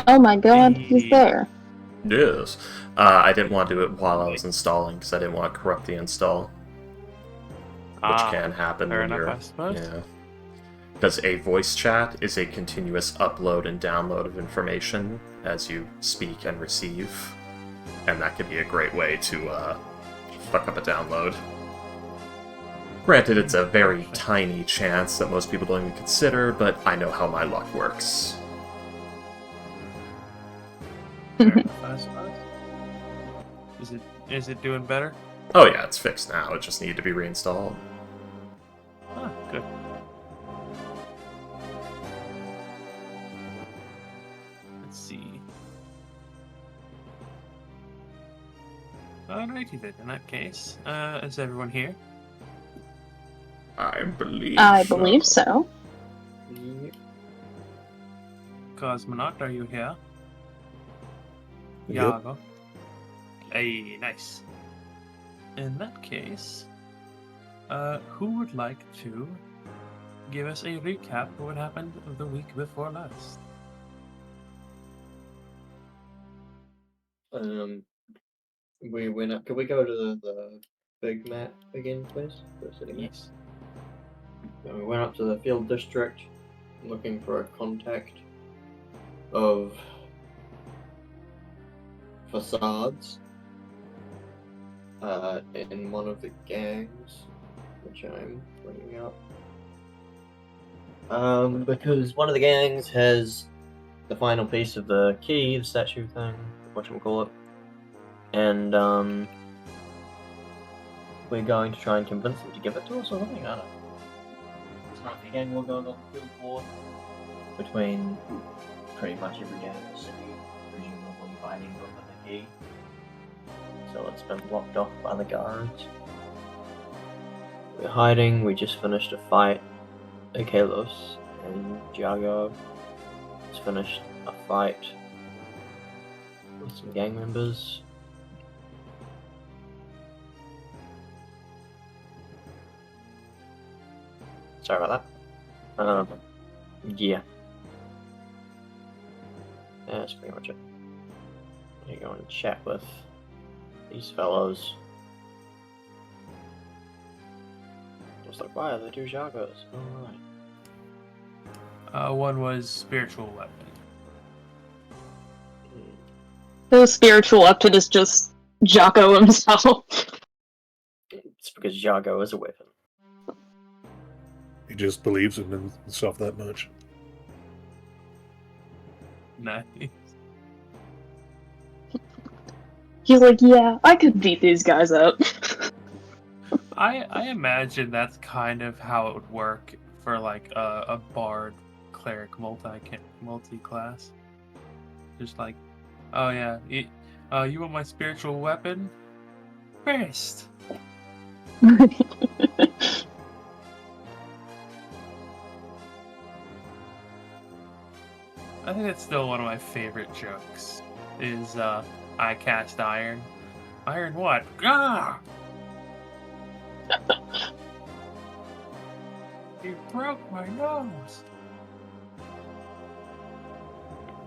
Oh my god, he's Hey. there. Yes. I didn't want to do it while I was installing because I didn't want to corrupt the install, which Ah, can happen fair when enough, you're, I suppose. yeah. Because a voice chat is a continuous upload and download of information as you speak and receive, and that could be a great way to fuck up a download. Granted, it's a very Gotcha. tiny chance that most people don't even consider, but I know how my luck works. Fair enough, I suppose. Is it doing better? Oh yeah, it's fixed now, it just needed to be reinstalled. Ah, good. Let's see. Alrighty then, in that case. Is everyone here? I believe I so. believe so. Cosmonaut, are you here? Yep. Yago. Hey, nice. In that case, who would like to give us a recap of what happened the week before last? We went up. Can we go to the big map again, please? The city map. Yes. We went up to the field district, looking for a contact of facades. In one of the gangs, which I'm bringing up. Because one of the gangs has the final piece of the key, the statue thing, whatchamacallit. And, we're going to try and convince them to give it to us or something, I don't know. It's not the gang will go on the field war between pretty much every gang in the city, presumably fighting over the key. So it's been blocked off by the guards. We're hiding, we just finished a fight. Akalos and Jago just finished a fight with some gang members. Sorry about that. Yeah. That's pretty much it. You go and chat with these fellows. Just like, why are there two Jagos? Alright. One was spiritual weapon. The spiritual up to this just Jocko himself. It's because Jago is a weapon. He just believes in himself that much. Nice. He's like, yeah, I could beat these guys up. I imagine that's kind of how it would work for like a bard cleric multi-class. Just like, oh yeah, you want my spiritual weapon? First. I think that's still one of my favorite jokes. Is I cast iron. Iron what? Ah! You broke my nose.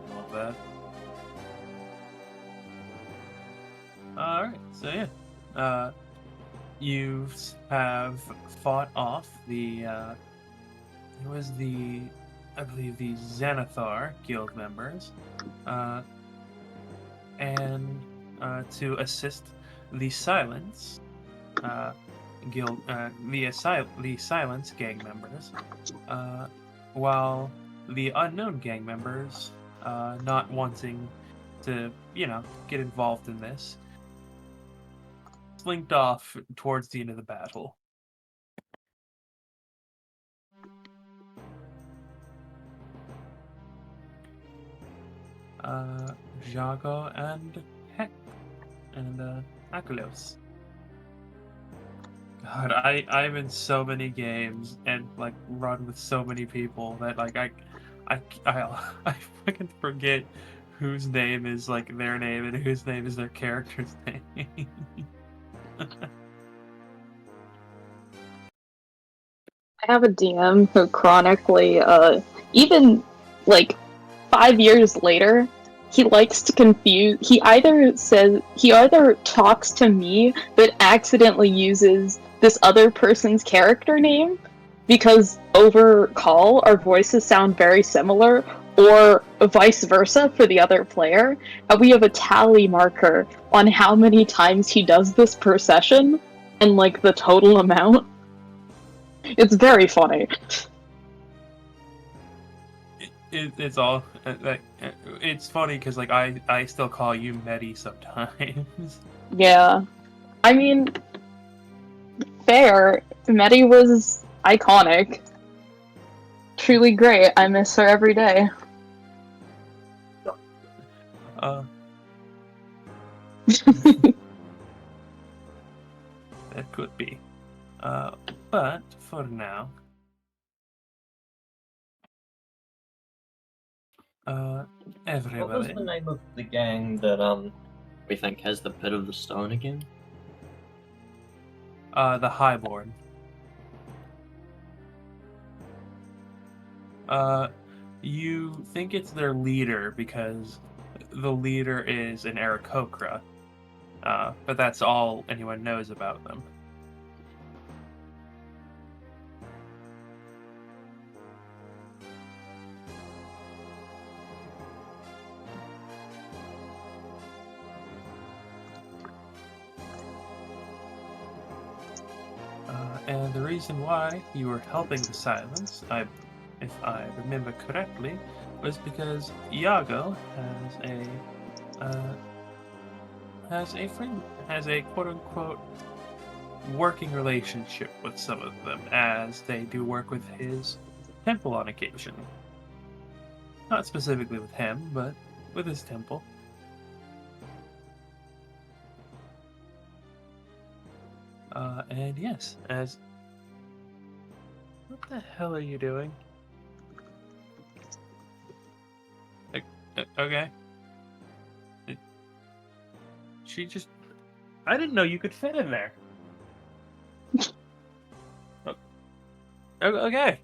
Love that. Alright, so yeah. You have fought off the it was I believe the Xanathar guild members. And to assist the Silence guild, the Silence gang members, while the unknown gang members, not wanting to, get involved in this, slinked off towards the end of the battle. Jago and Heck and Akalos. God, I'm in so many games and like run with so many people that like I fucking forget whose name is like their name and whose name is their character's name. I have a DM who chronically, even like 5 years later, he likes to confuse. He either talks to me but accidentally uses this other person's character name because over call our voices sound very similar, or vice versa for the other player. And we have a tally marker on how many times he does this per session and like the total amount. It's very funny. It's all like it's funny because like I still call you Medi sometimes. Yeah. I mean, fair. Medi was iconic. Truly great. I miss her every day. That could be. But for now, What was everybody. the name of the gang that we think has the Pit of the Stone again? The Highborn. You think it's their leader because the leader is an Aarakocra, but that's all anyone knows about them. And the reason why you were helping the Silence, if I remember correctly, was because Iago has a quote unquote working relationship with some of them, as they do work with his temple on occasion. Not specifically with him, but with his temple. And yes, as... What the hell are you doing? Okay. She just... I didn't know you could fit in there. Okay.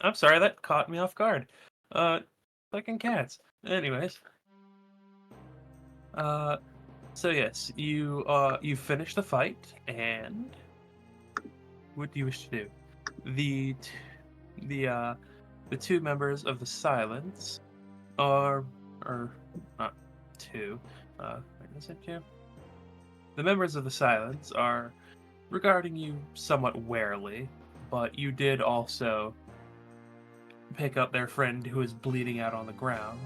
I'm sorry, that caught me off guard. Fucking cats. Anyways. So yes, you finish the fight, and what do you wish to do? The two members of the Silence are not two. Wait, is it two? The members of the Silence are regarding you somewhat warily, but you did also pick up their friend who is bleeding out on the ground.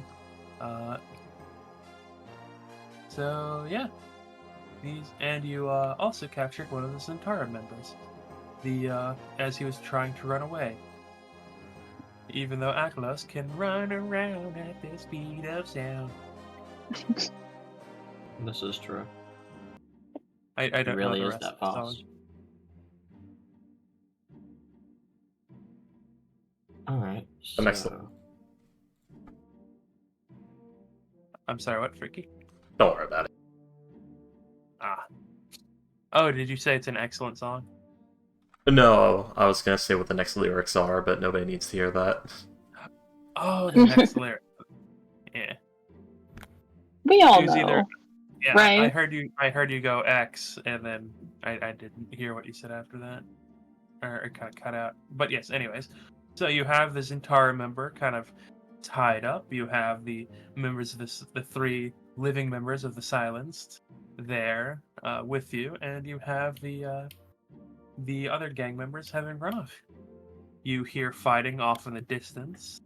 So yeah, you also captured one of the Centaur members, as he was trying to run away. Even though Aklos can run around at the speed of sound. This is true. I don't It really know the is rest that of the fast. song. Alright, I'm so... excellent. I'm sorry, what, Freaky? Don't worry about it. Ah. Oh, did you say it's an excellent song? No, I was gonna say what the next lyrics are, but nobody needs to hear that. Oh, the next lyric. Yeah. We all It was either... know, Yeah, right? I heard you go X, and then I didn't hear what you said after that. Or it kind of cut out. But yes, anyways. So you have the Centaur member kind of tied up. You have the members of the three living members of the Silenced there with you, and you have the other gang members having run off. You hear fighting off in the distance.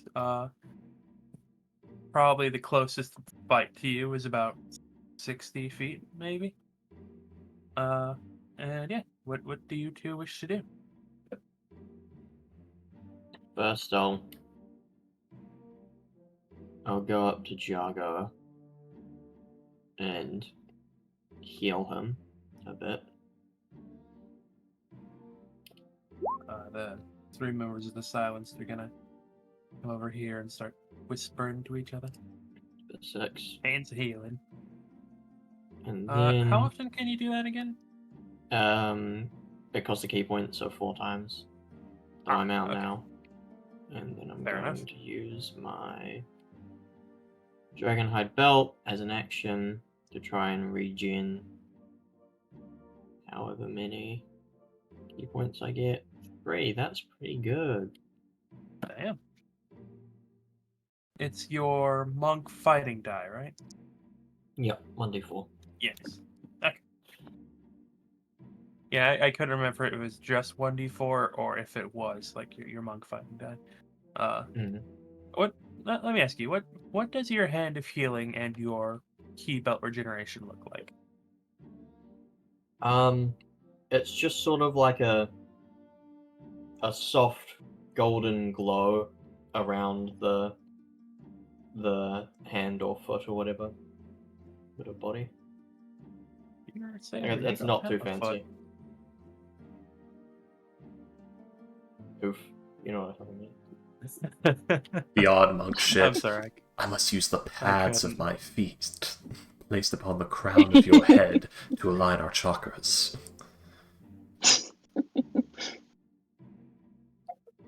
Probably the closest fight to you is about 60 feet, maybe. And yeah, what do you two wish to do? First, I'll go up to Jago and heal him a bit. The three members of the Silence, they're gonna come over here and start whispering to each other. 6. Hands healing. And then... How often can you do that again? It costs a key point, so 4 times. So I'm out now. And then I'm Fair going enough. to use my Dragonhide Belt as an action to try and regen however many key points I get. 3, that's pretty good. Damn. It's your monk fighting die, right? Yep, 1d4. Yes. Okay. Yeah, I couldn't remember if it was just 1d4 or if it was like your monk fighting die. Mhm. Let me ask you, what does your hand of healing and your key belt regeneration look like? It's just sort of like a soft golden glow around the hand or foot or whatever. Bit of body. You're saying It's you not don't too have a foot. fancy. Oof. You know what I mean. The odd monk shit. I'm sorry. I must use the pads of couldn't. my feet placed upon the crown of your head to align our chakras.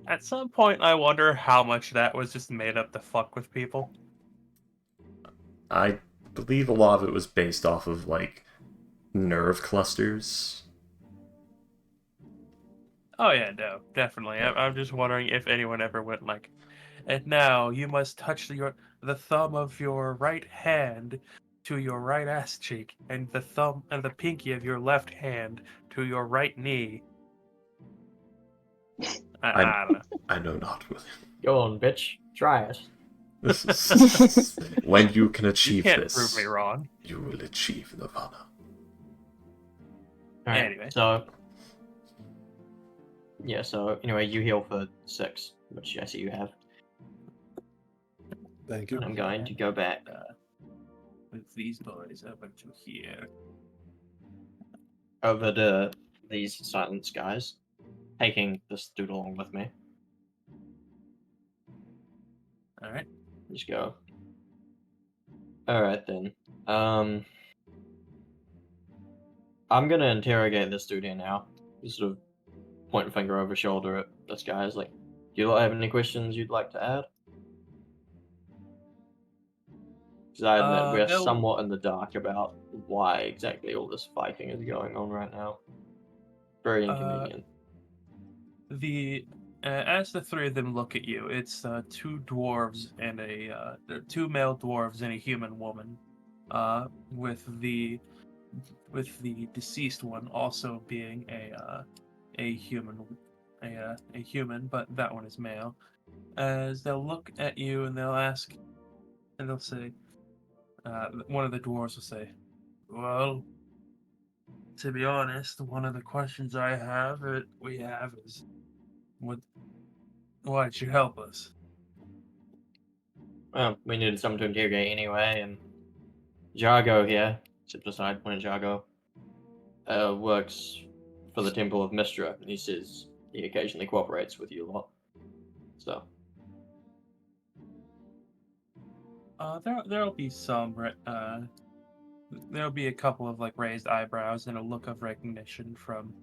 At some point, I wonder how much that was just made up to fuck with people. I believe a lot of it was based off of, like, nerve clusters. Oh yeah, no, definitely. I'm just wondering if anyone ever went like, and now you must touch the thumb of your right hand to your right ass cheek, and the thumb and the pinky of your left hand to your right knee. I don't know. I know not, William. Go on, bitch. Try it. This is... when you can You achieve can't this, prove me wrong. you will achieve nirvana. Alright, Anyway. so... Yeah, so anyway, you heal for 6, which I see you have. Thank you. And I'm going to go back. With these boys over to here. Over to these silence guys, taking this dude along with me. All right. Just go. Alright then. I'm gonna interrogate this dude here now. Just sort of point a finger over shoulder at this guy. Is like, do you lot have any questions you'd like to add? Because I admit we're they'll- somewhat in the dark about why exactly all this fighting is going on right now. Very inconvenient. As the three of them look at you, it's two dwarves and two male dwarves and a human woman, with the deceased one also being a human, a human, but that one is male. As they'll look at you and they'll ask, and they'll say, one of the dwarves will say, "Well, to be honest, one of the questions we have is, why'd you help us?" Well, we needed someone to interrogate anyway, and Jargo here, sits beside point Jargo, works for the Temple of Mistra, and he says he occasionally cooperates with you a lot. So, There'll be there'll be a couple of like raised eyebrows and a look of recognition from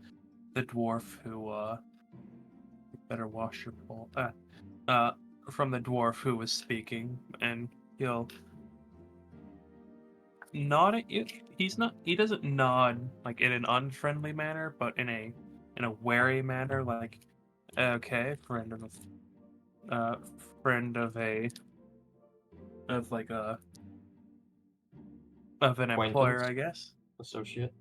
the dwarf who better wash your bowl. From the dwarf who was speaking, and he'll nod at you. He doesn't nod like in an unfriendly manner, but in a wary manner, like, okay, friend of an employer, I guess. associate.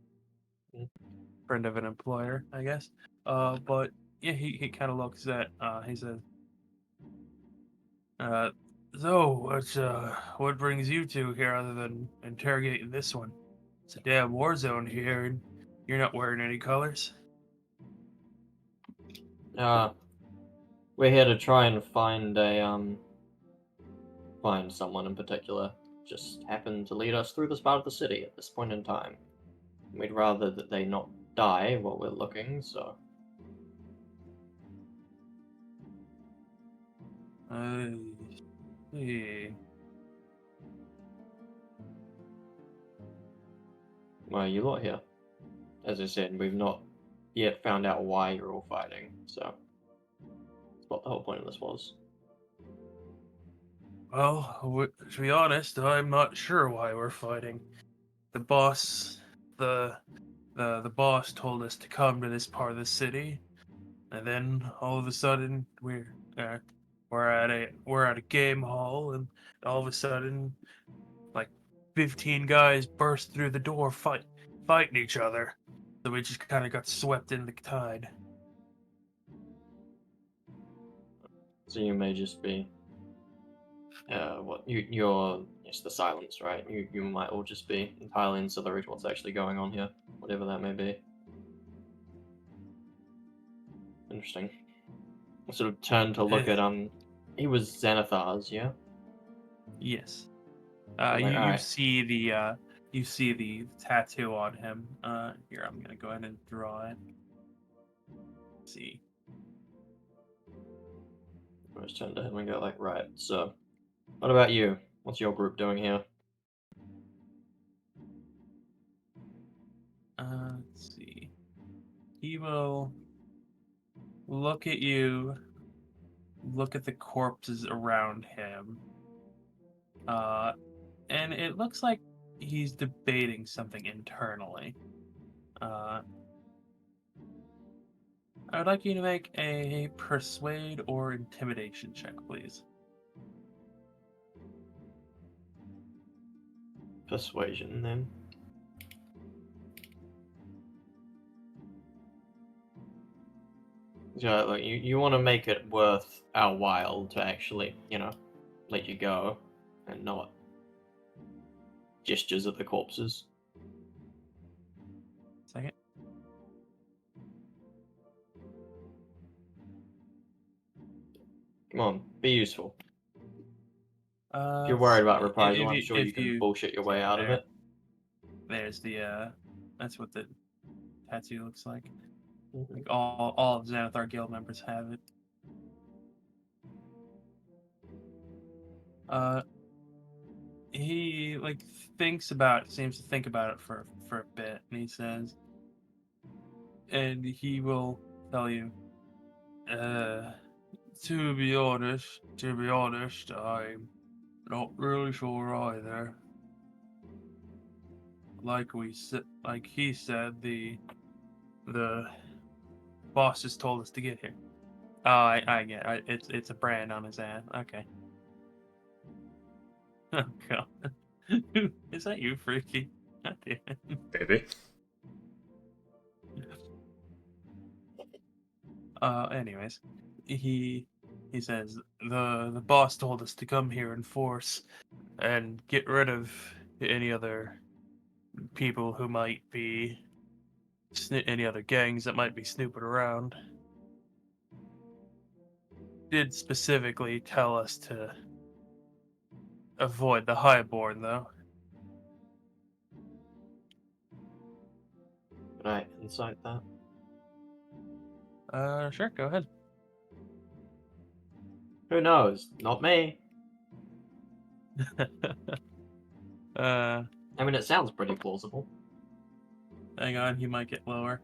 Friend of an employer, I guess. But yeah, he kind of looks at. He says, "So what brings you two here other than interrogating this one? It's a damn war zone here, and you're not wearing any colors." We're here to try and find someone in particular. Just happened to lead us through this part of the city at this point in time. We'd rather that they not die while we're looking, so. Yeah. Why are you lot here? As I said, we've not yet found out why you're all fighting, so. That's what the whole point of this was. Well, to be honest, I'm not sure why we're fighting. The boss, the boss told us to come to this part of the city, and then all of a sudden we're at a game hall, and all of a sudden, like 15 guys burst through the door, fighting each other. So we just kind of got swept in the tide. So you may just be. You're it's the silence, right? You might all just be entirely ancillary to what's actually going on here, whatever that may be. Interesting. I sort of turn to look at he was Xanathar's, yeah? Yes. Like, You alright. you see the tattoo on him. Here, I'm gonna go ahead and draw it. Let's see. I just turn to him and go like, right, so what about you? What's your group doing here? Let's see. He will look at you, look at the corpses around him, and it looks like he's debating something internally. I would like you to make a persuade or intimidation check, please. Persuasion, then. Yeah, like you want to make it worth our while to actually, let you go, and not gestures at the corpses. Second. Come on, be useful. If you're Let's worried about see. reprisal, I'm sure you can bullshit your way out of it. There's the that's what the tattoo looks like. Mhm. Like all of Xanathar Guild members have it. He like seems to think about it for a bit, and he says, and he will tell you, to be honest, I'm not really sure either. Like he said, the boss just told us to get here. Oh, I get it. It's a brand on his hand. Okay. Oh god. Is that you, Freaky? God damn it. Maybe. Anyways, he says the boss told us to come here in force and get rid of any other people who might be any other gangs that might be snooping around. Did specifically tell us to avoid the highborn, though. Can I insight that? Sure, go ahead. Who knows? Not me. uh, I mean, it sounds pretty plausible. Hang on, he might get lower.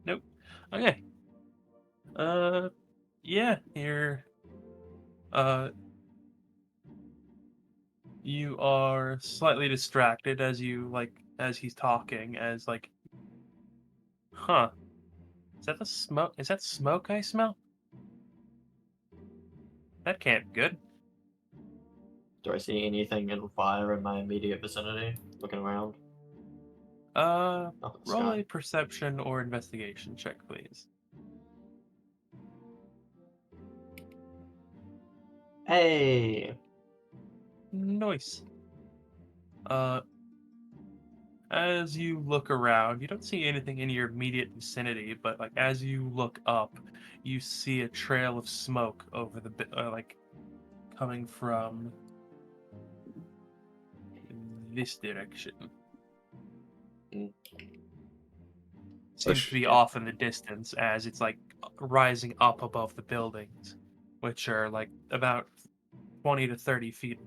Nope. Okay. Yeah, you are slightly distracted as he's talking, huh. Is that the smoke? Is that smoke I smell? That can't be good. Do I see anything in fire in my immediate vicinity? Looking around. Up at the Roll sky. a perception or investigation check, please. Hey! Nice. As you look around, you don't see anything in your immediate vicinity, but like as you look up, you see a trail of smoke over the coming from this direction. Mm. Seems to be Yeah. off in the distance as it's like rising up above the buildings, which are like about 20 to 30 feet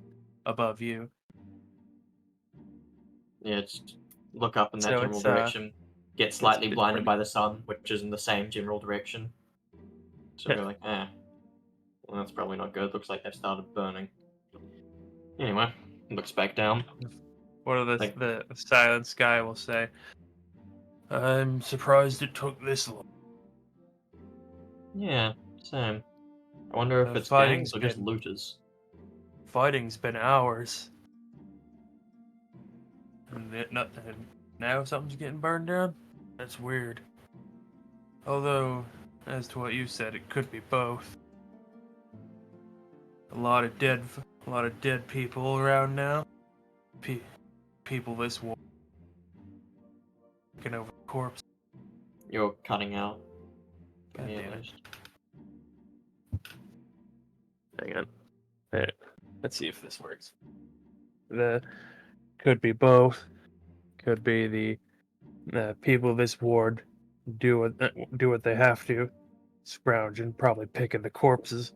above you. Yeah, just look up in that So general it's direction. get slightly it's blinded pretty- by the sun, which is in the same general direction. So we're like, well, that's probably not good. Looks like they've started burning. Anyway, looks back down. One of Like- the silence guy will say, "I'm surprised it took this long." Yeah, same. I wonder if The it's fighting's gangs or just been- looters. Fighting's been hours. And now something's getting burned down? That's weird. Although, as to what you said, it could be both. A lot of dead people around now. People this war looking over the corpse. You're cutting out. God Yeah, damn it. just- Hang on. Let's see if this works. Could be both. Could be the people of this ward do what they have to, scrounging, probably picking the corpses.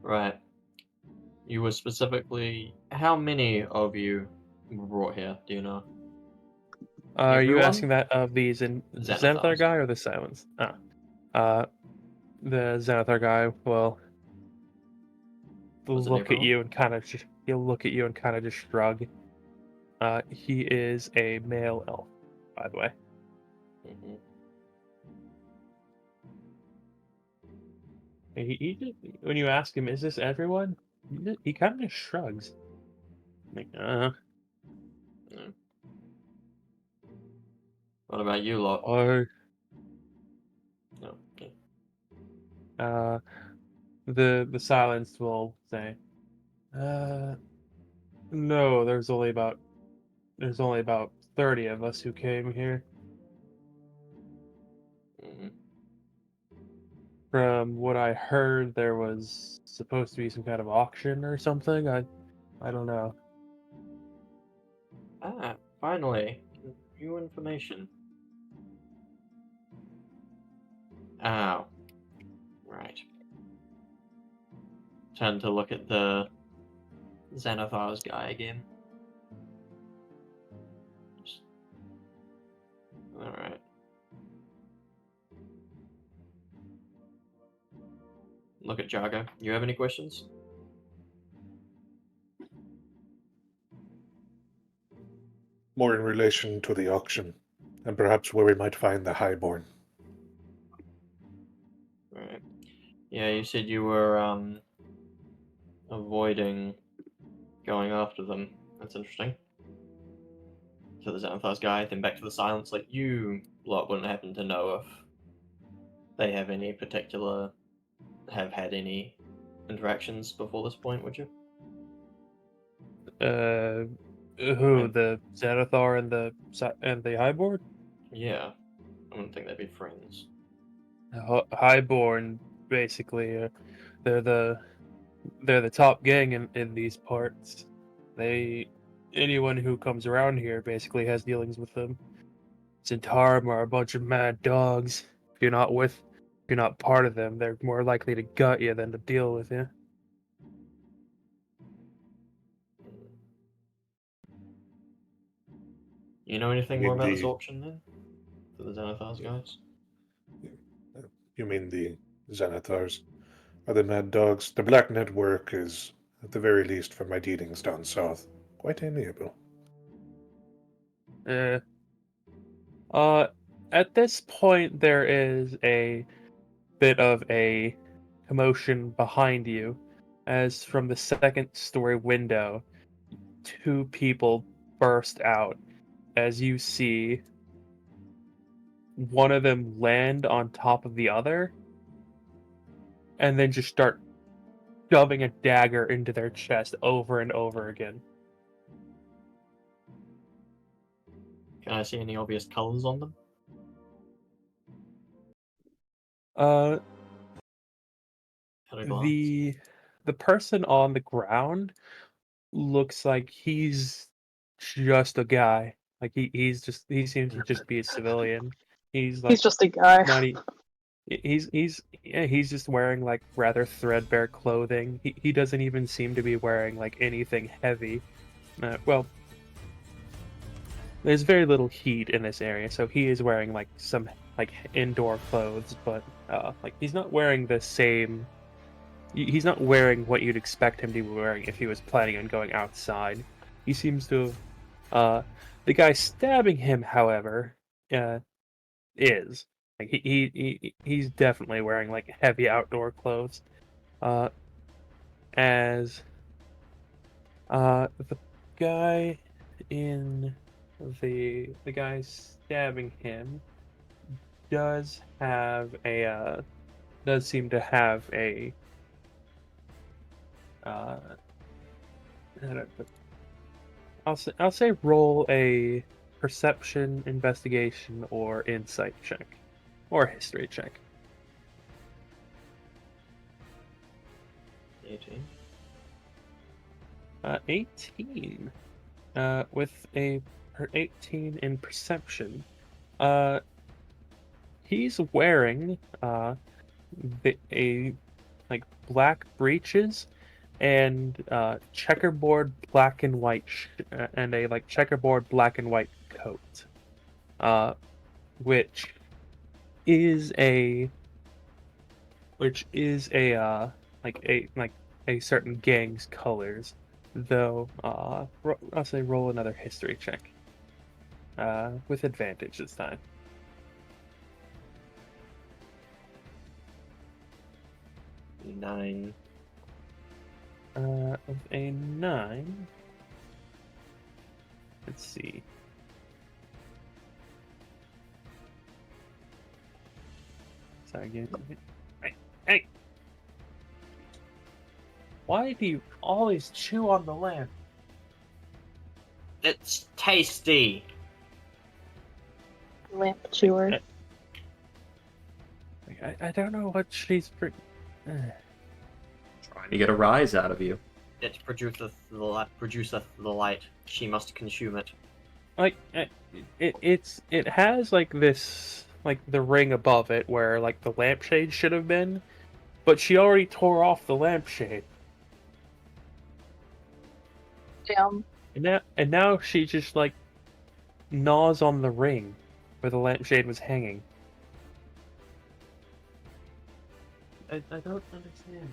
Right. You were specifically. How many of you were brought here? Do you know? Are you Everyone? asking that of the Xanathar Xanathars. guy or the Silence? The Xanathar guy will Was it look at everyone? you and he'll look at you and kind of just shrug. He is a male elf, by the way. Mhm. He just, when you ask him, "Is this everyone?" He kind of just shrugs. Like, Yeah. What about you lot? or No. Okay. the Silence will say, "No, there's only about 30 of us who came here. Mhm. From what I heard, there was supposed to be some kind of auction or something. I don't know." Ah, finally, new information. Oh, right. Turn to look at the Xanathar's guy again. Alright. Look at Jargo. You have any questions? More in relation to the auction, and perhaps where we might find the Highborn. Right. Yeah, you said you were avoiding going after them. That's interesting. To the Xanathar's guy, then back to the Silence. Like, you lot wouldn't happen to know if they have had any interactions before this point, would you? Who, Right. the Xanathar and the Highborn? Yeah. I wouldn't think they'd be friends. Highborn, basically, they're the top gang in these parts. Anyone who comes around here basically has dealings with them. Zentarum are a bunch of mad dogs. If you're not part of them, they're more likely to gut you than to deal with you. You know anything You more mean about this the- auction then? To the Xanathar's guys? You mean the Xanathars? Are the Mad Dogs? The Black Network is, at the very least, from my dealings down south, quite amiable. Uh, at this point, there is a bit of a commotion behind you, as from the second story window, two people burst out as you see one of them land on top of the other and then just start shoving a dagger into their chest over and over again. Can I see any obvious colors on them? Uh, At a glance? the person on the ground looks like he's just a guy. Like he seems to just be a civilian. He's like He's just a guy. not e- He's just wearing like rather threadbare clothing. He doesn't even seem to be wearing like anything heavy. Well, there's very little heat in this area, so he is wearing like some like indoor clothes, but like he's not wearing the same. He's not wearing what you'd expect him to be wearing if he was planning on going outside. He seems to. The guy stabbing him, however, is like he's definitely wearing like heavy outdoor clothes. Uh, as the guy in the guy stabbing him does have a does seem to have a uh how do I put- I'll say roll a perception, investigation, or insight check, or history check. 18. 18. With a 18 in perception. He's wearing a like black breeches and checkerboard black and white and a like checkerboard black and white coat, which is a like a certain gang's colors, though. I'll say roll another history check, with advantage this time. 9. With a 9. Let's see. Sorry, give me a second. Hey! Why do you always chew on the lamp? It's tasty. Lamp chewer. I don't know what she's. Trying to get a rise out of you. It produceth the light. She must consume it. Like it has like this like the ring above it where like the lampshade should have been, but she already tore off the lampshade. Damn. And now she just like gnaws on the ring where the lampshade was hanging. I don't understand.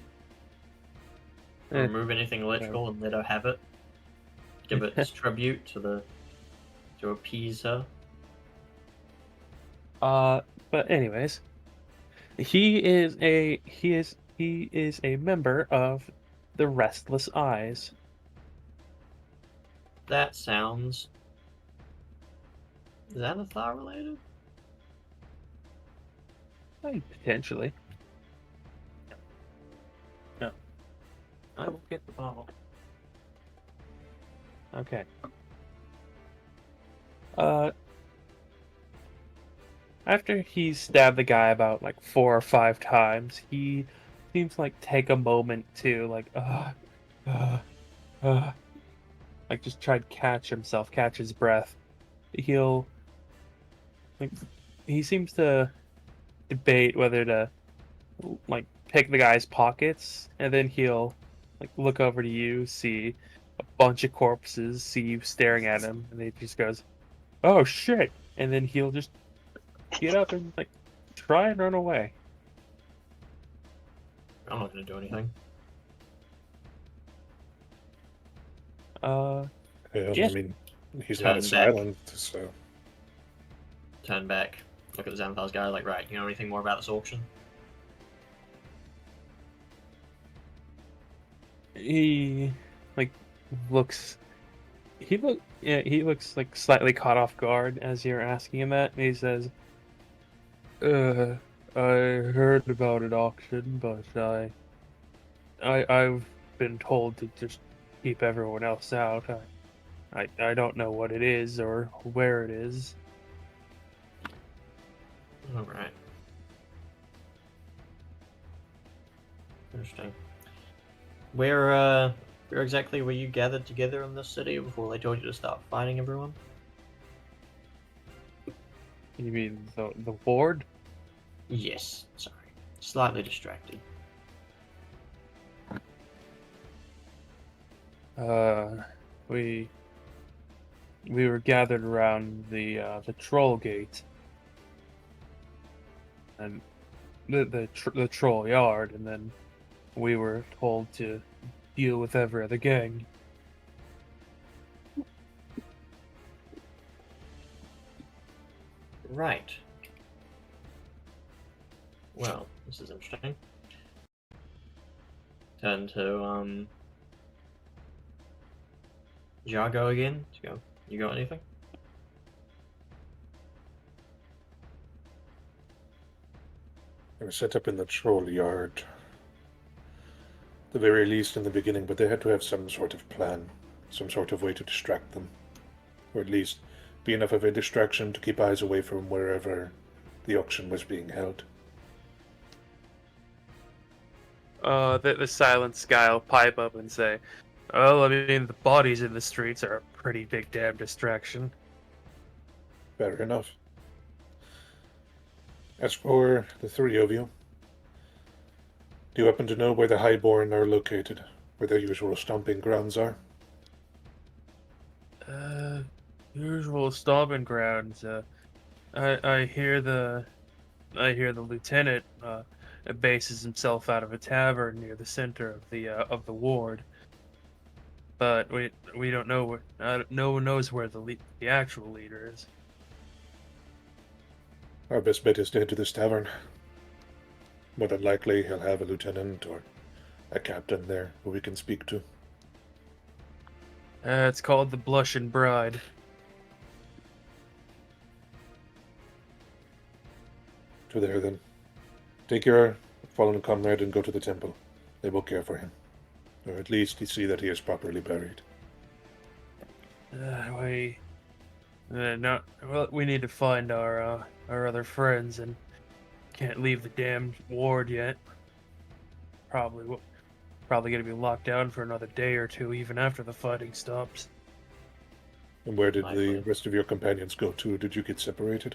Remove anything electrical and let her have it. Give it its tribute to appease her. But anyways, he is a member of the Restless Eyes. That sounds. Is Xanathar related? Potentially. No. I will get the bottle. Okay. After he stabbed the guy about like 4 or 5 times, he seems to like take a moment to like like just try to catch his breath. He'll like he seems to debate whether to like pick the guy's pockets, and then he'll like look over to you, see a bunch of corpses, see you staring at him, and he just goes, "Oh shit!" And then he'll just get up and like try and run away. I'm not gonna do anything. Yeah, Yeah. I mean, he's Turn not back. silent, so. Turn back. Look at the Xanathar's guy. Like, right, you know anything more about this auction? He like looks. He looks like slightly caught off guard as you're asking him that. And he says, I heard about an auction, but I've been told to just keep everyone else out. I don't know what it is or where it is." Alright. Interesting. Where exactly were you gathered together in this city before they told you to start fighting everyone? You mean the ward? Yes, sorry. Slightly distracted. We were gathered around the troll gate and the troll yard, and then we were told to deal with every other gang. Right. Well, this is interesting. Turn to, Jargo again. To go. You got anything? They were set up in the troll yard. The very least in the beginning, but they had to have some sort of plan, some sort of way to distract them. Or at least be enough of a distraction to keep eyes away from wherever the auction was being held. The silent guy will pipe up and say, "Well, I mean, the bodies in the streets are a pretty big damn distraction." Fair enough. As for the three of you, do you happen to know where the Highborn are located? Where their usual stomping grounds are? Usual stomping grounds. I hear the lieutenant bases himself out of a tavern near the center of the ward. But we don't know where. No one knows where the actual leader is. Our best bet is to head to this tavern. More than likely, he'll have a lieutenant or a captain there who we can speak to. It's called the Blushing Bride. To there, then. Take your fallen comrade and go to the temple. They will care for him. Or at least see that he is properly buried. We need to find our other friends, and can't leave the damn ward yet. Probably gonna be locked down for another day or two, even after the fighting stops. And where did Likely. the rest of your companions go to? Did you get separated?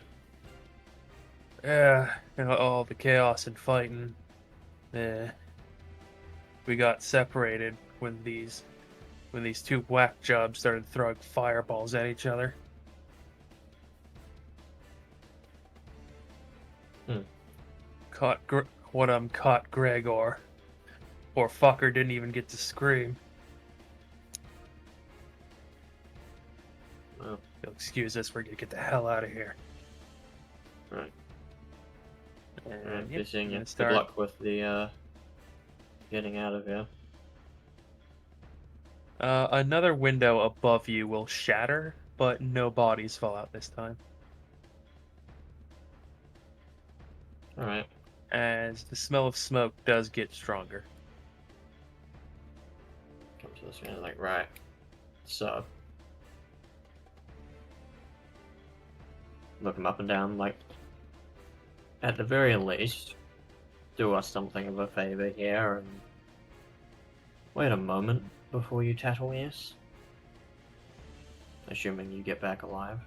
Yeah, all the chaos and fighting. We got separated when these two whack jobs started throwing fireballs at each other. Caught Gregor. Poor fucker didn't even get to scream. Well, You'll excuse us, we're gonna get the hell out of here. right. And Good seeing you. Good start. luck with the, getting out of here. Another window above you will shatter, but no bodies fall out this time. Alright. As the smell of smoke does get stronger. Come to this guy, like, right. So. Look him up and down, like, at the very least, do us something of a favor here and wait a moment before you tattle us. Assuming you get back alive.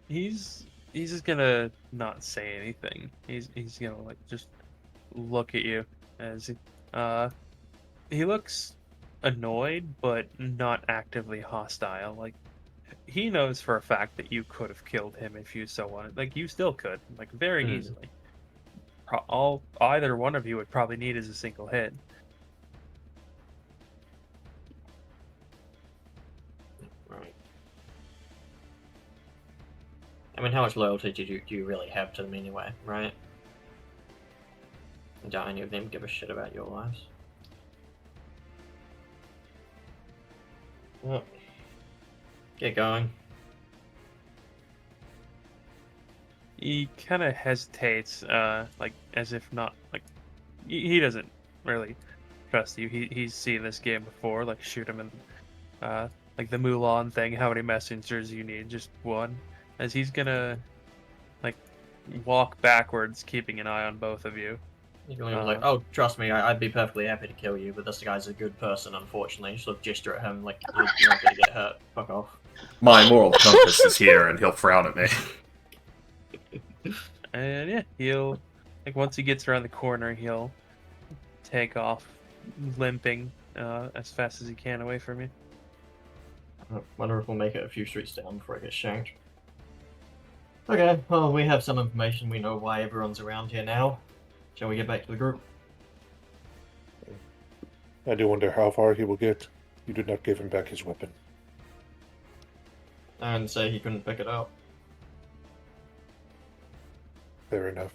He's just gonna not say anything. He's gonna like just look at you as he looks annoyed but not actively hostile. Like he knows for a fact that you could have killed him if you so wanted. Like you still could, like very easily. Either one of you would probably need as a single hit. Right. I mean, how much loyalty do you really have to them anyway, right? Don't any of them give a shit about your lives? Well, get going. He kind of hesitates, like as if not like he doesn't really trust you. He's seen this game before. Like shoot him in, like the Mulan thing. How many messengers you need? Just one. As he's gonna like walk backwards, keeping an eye on both of you. You're going to be like, oh, trust me, I'd be perfectly happy to kill you, but this guy's a good person, unfortunately. You sort of gesture at him like you're not going to get hurt. Fuck off. My moral compass is here, and he'll frown at me. And yeah, he'll like once he gets around the corner, he'll take off, limping as fast as he can away from you. I wonder if we'll make it a few streets down before I get shanked. Okay, well, we have some information. We know why everyone's around here now. Shall we get back to the group? I do wonder how far he will get. You did not give him back his weapon. And say he couldn't pick it up. Fair enough.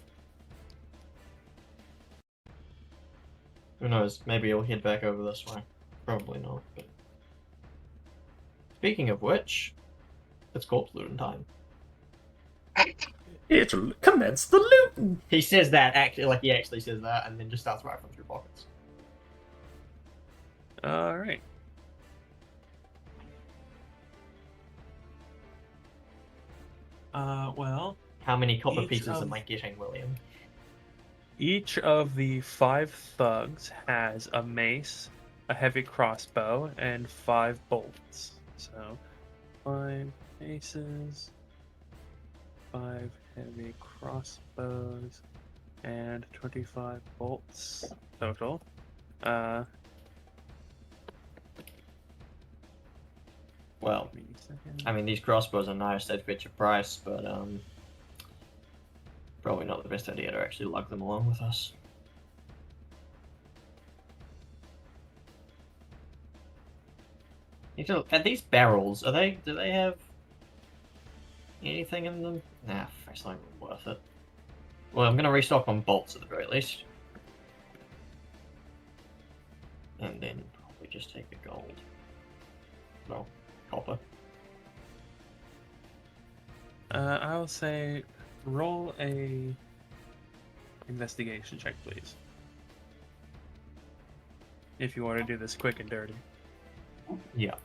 Who knows? Maybe he'll head back over this way. Probably not. But... Speaking of which, it's corpse looting time. It'll commence the looting. He says that actually, like he actually says that, and then just starts rifling through pockets. All right. Well, How many copper Each pieces of- am I getting, William? each of the 5 thugs has a mace, a heavy crossbow, and 5 bolts. So, 5 maces, 5 heavy crossbows, and 25 bolts total. Well, Give me a second. I mean, these crossbows are nice, they'd fit your price, but probably not the best idea to actually lug them along with us. Are these barrels, do they have anything in them? Nah, it's not even worth it. Well, I'm gonna restock on bolts at the very least. And then probably just take the gold. Well, copper. I'll say roll a investigation check, please. If you want to do this quick and dirty. Yeah.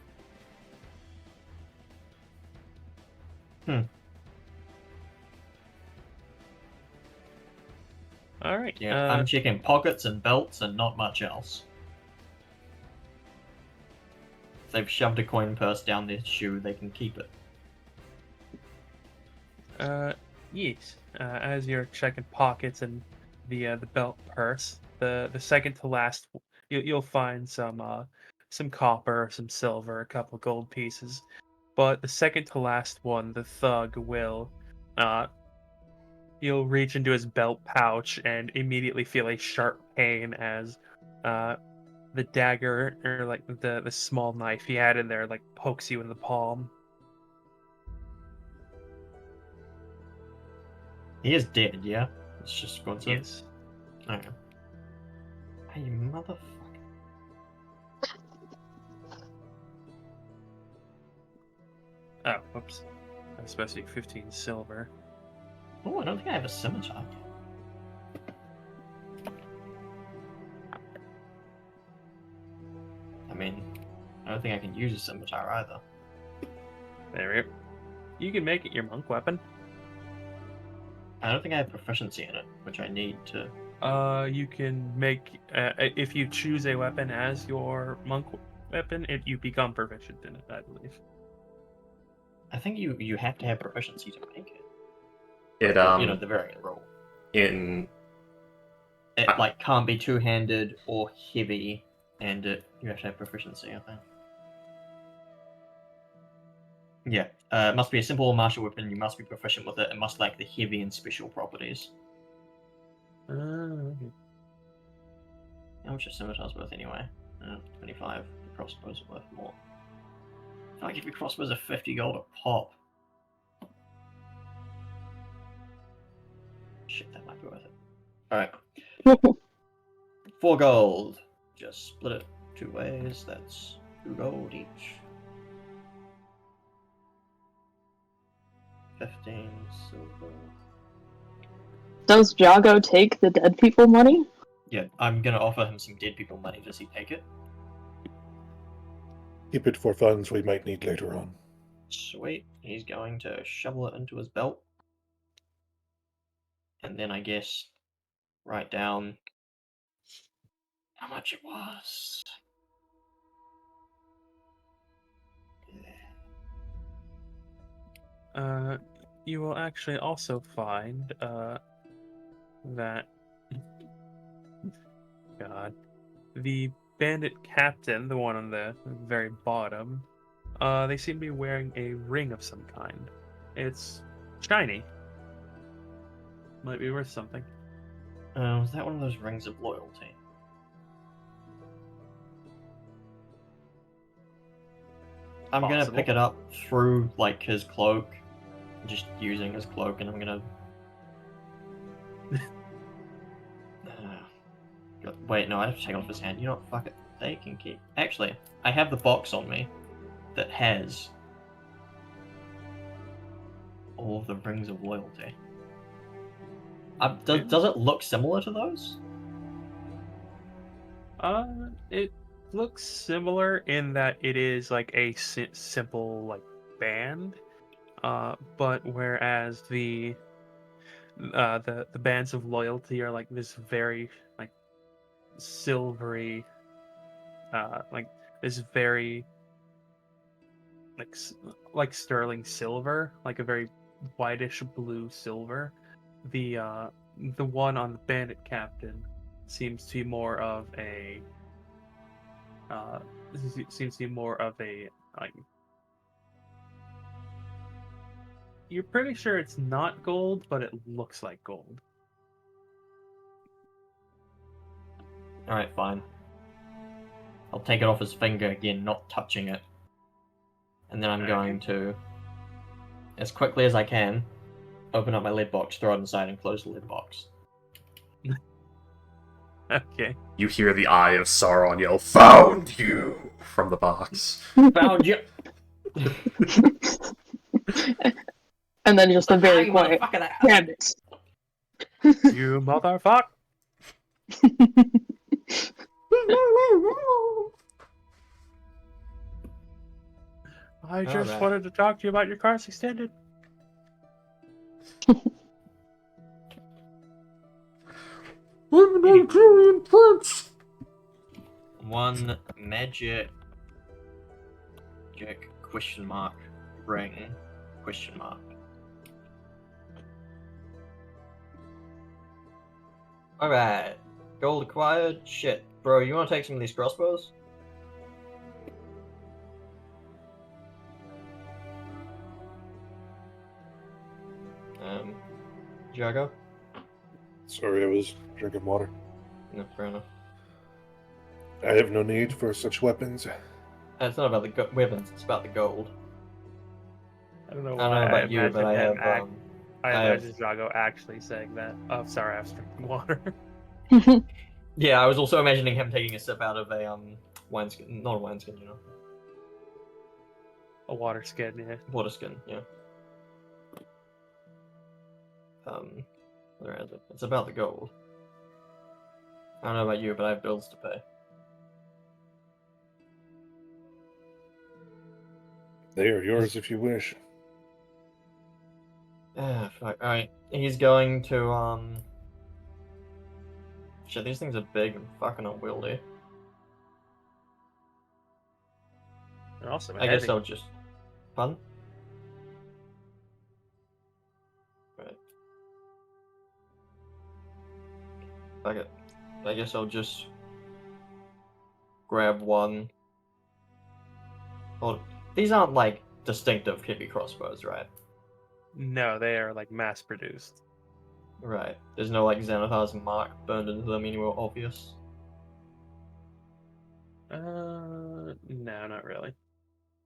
All right. Yeah, I'm checking pockets and belts and not much else. If they've shoved a coin purse down their shoe, they can keep it. Yes. As you're checking pockets and the belt purse, the second to last, you'll find some copper, some silver, a couple gold pieces. But the second to last one, the thug will, he'll reach into his belt pouch and immediately feel a sharp pain as, the dagger or like the small knife he had in there like pokes you in the palm. He is dead, yeah? It's just coincidence. Yes. Okay. Hey, motherfucker. Oh, whoops. I was supposed to be 15 silver. Oh, I don't think I have a scimitar. I mean, I don't think I can use a scimitar either. There we go. You can make it your monk weapon. I don't think I have proficiency in it, which I need to. You can make if you choose a weapon as your monk weapon, you become proficient in it, I believe. I think you have to have proficiency to make it. It You know, the variant roll. in It like can't be two-handed or heavy, and you have to have proficiency, I think. Yeah, it must be a simple martial weapon. You must be proficient with it. It must lack the heavy and special properties. Okay. How much are scimitars worth anyway? 25. The crossbows are worth more. If I give you crossbows are 50 gold a pop. Shit, that might be worth it. Alright. 4 gold. Just split it 2 ways. That's 2 gold each. 15 silver. Does Jago take the dead people money? Yeah, I'm gonna offer him some dead people money. Does he take it? Keep it for funds we might need later on. Sweet. He's going to shovel it into his belt. And then I guess write down how much it was. You will actually also find that God, the bandit captain, the one on the very bottom, they seem to be wearing a ring of some kind. It's shiny. Might be worth something. Is that one of those rings of loyalty? I'm gonna Possible. pick it up through like his cloak, just using his cloak, and I'm gonna. Wait, no, I have to take it off his hand. You know what? Fuck it. They can keep. Actually, I have the box on me that has all of the rings of loyalty. Does it look similar to those? It looks similar in that it is like a simple like band, but whereas the bands of loyalty are like this very like silvery, like this very like sterling silver, like a very whitish blue silver. The one on the bandit captain seems to be more of a seems to be more of a like you're pretty sure it's not gold, but it looks like gold. Alright, fine. I'll take it off his finger again, not touching it. And then I'm going to, as quickly as I can, open up my lid box, throw it inside, and close the lid box. Okay. You hear the Eye of Sauron yell, "Found you!" from the box. Found you! And then just a very "Ah, quiet, motherfucking ass." damn it. You motherfucker! I just Alright. wanted to talk to you about your car's extended. One magic question mark ring question mark. Alright. Gold acquired. Shit. Bro, you wanna take some of these crossbows? Jago? Sorry, I was drinking water. No, fair enough. I have no need for such weapons. It's not about the weapons, it's about the gold. I don't know I why don't know about you, imagine but I him have, I I have- imagine Jago actually saying that. Oh, sorry, I was drinking water. Yeah, I was also imagining him taking a sip out of a wineskin, not a wineskin, you know, A water skin, yeah. water skin, yeah. Where is it? It's about the gold. I don't know about you, but I have bills to pay. They are yours if you wish. Ah, fuck. Alright, he's going to, shit, these things are big and fucking unwieldy. They're also I heavy. guess I'll just... Pardon? Right. Fuck it. I guess I'll just... grab one. Hold. These aren't, like, distinctive heavy crossbows, right? No, they are like mass produced. Right. There's no, like, Xanathar's mark burned into them anywhere obvious. No, not really.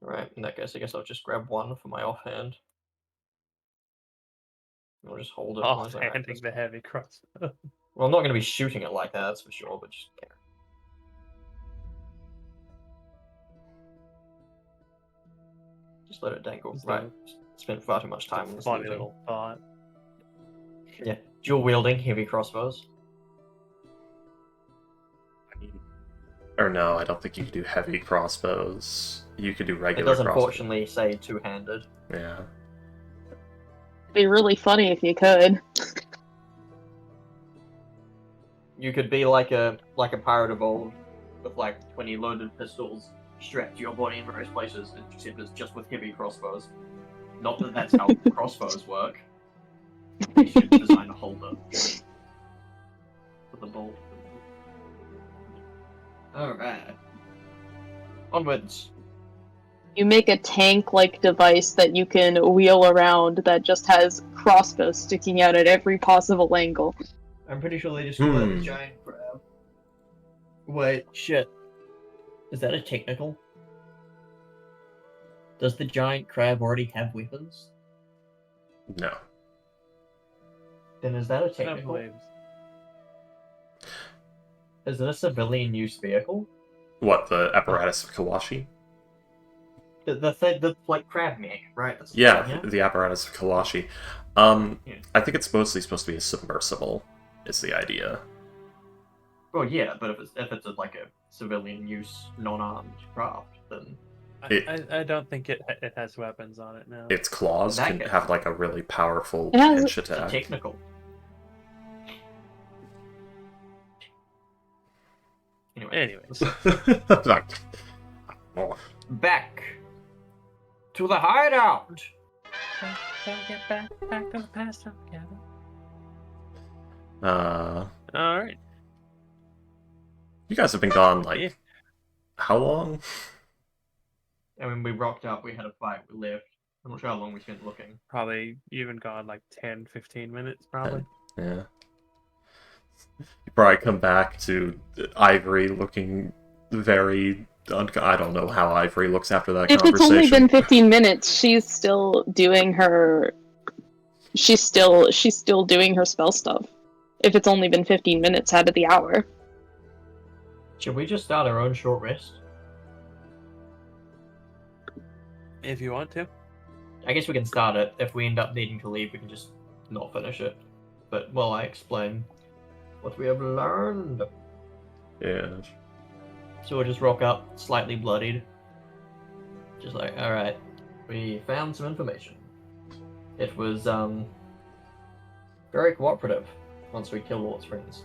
Right, in that case, I guess I'll just grab one for my offhand. I'll just hold it. while I act Offhanding this- the heavy crossbow. Well, I'm not going to be shooting it like that, that's for sure, but just... Just let it dangle. So- Right. Spent far too much time in this Funny looting. little thought. Yeah. Dual wielding heavy crossbows. Or no, I don't think you could do heavy crossbows. You could do It regular does crossbows. unfortunately say two-handed. Yeah. It'd be really funny if you could. You could be like a pirate of old, with like 20 loaded pistols strapped to your body in various places, except it's just with heavy crossbows. Not that that's how crossbows work. You should design a holder for the bolt. Alright. Onwards. You make a tank-like device that you can wheel around that just has crossbows sticking out at every possible angle. I'm pretty sure they just call it a giant crab. Wait, shit. Is that a technical? Does the giant crab already have weapons? No. Then is that a I don't technical? believe. Is it a civilian use vehicle? What, the apparatus of Kawashi? The like crab mech, right? That's Yeah, the apparatus of Kawashi. Yeah. I think it's mostly supposed to be a submersible, is the idea. Well, yeah, but if it's like a civilian use non-armed craft, then I don't think it has weapons on it now. Its claws That can gets- have like a really powerful It has- pinch it's a attack. technical. Anyways, Back to the hideout. gotta get back to the past time together. All right. You guys have been gone like Yeah. how long? I mean, we rocked up, we had a fight, we left. I'm not sure how long we spent looking. Probably even gone like 10, 15 minutes, probably. Yeah. You probably come back to Ivory looking very I don't know how Ivory looks after that If it's conversation. only been 15 minutes, she's still doing her. She's still doing her spell stuff. If it's only been 15 minutes out of the hour. Should we just start our own short rest? If you want to. I guess we can start it. If we end up needing to leave, we can just not finish it. But while I explain what we have learned. Yeah. So we'll just rock up, slightly bloodied. Just like, alright, we found some information. It was, very cooperative once we killed all its friends.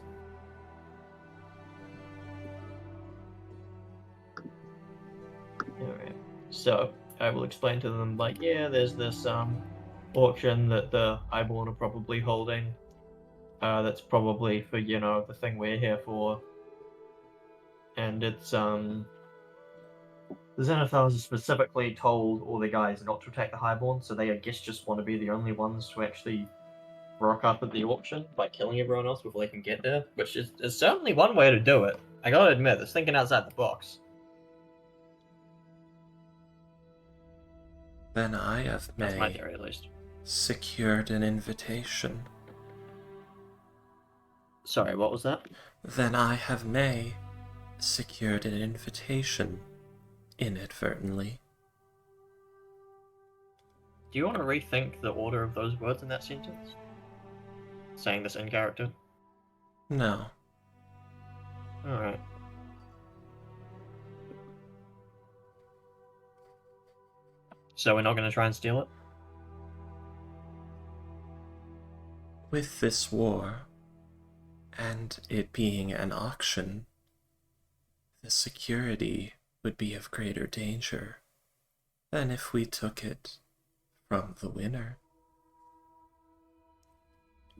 Alright, so I will explain to them, like, yeah, there's this, auction that the Highborn are probably holding. That's probably for, you know, the thing we're here for. And it's, the Xenophars specifically told all the guys not to attack the Highborn, so they, I guess, just want to be the only ones to actually rock up at the auction by killing everyone else before they can get there, which is certainly one way to do it. I gotta admit, it's thinking outside the box. Then I have That's my theory, at least. secured an invitation. Sorry, what was that? Then I have secured an invitation inadvertently. Do you want to rethink the order of those words in that sentence? Saying this in character? No. Alright. So we're not going to try and steal it? With this war, and it being an auction, the security would be of greater danger than if we took it from the winner.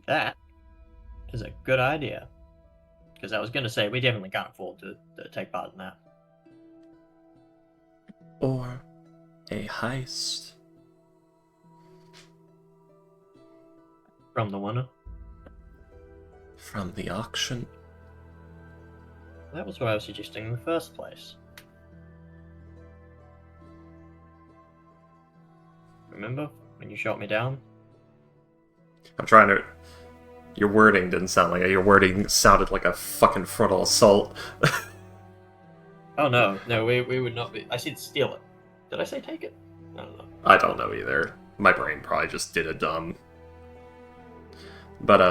That is a good idea. Because I was going to say, we definitely can't afford to take part in that. Or a heist. From the winner? From the auction. That was what I was suggesting in the first place. Remember when you shot me down? I'm trying to... Your wording didn't sound like it. Your wording sounded like a fucking frontal assault. Oh no, we would not be. I said steal it. Did I say take it? I don't know. I don't know either. My brain probably just did a dumb. But,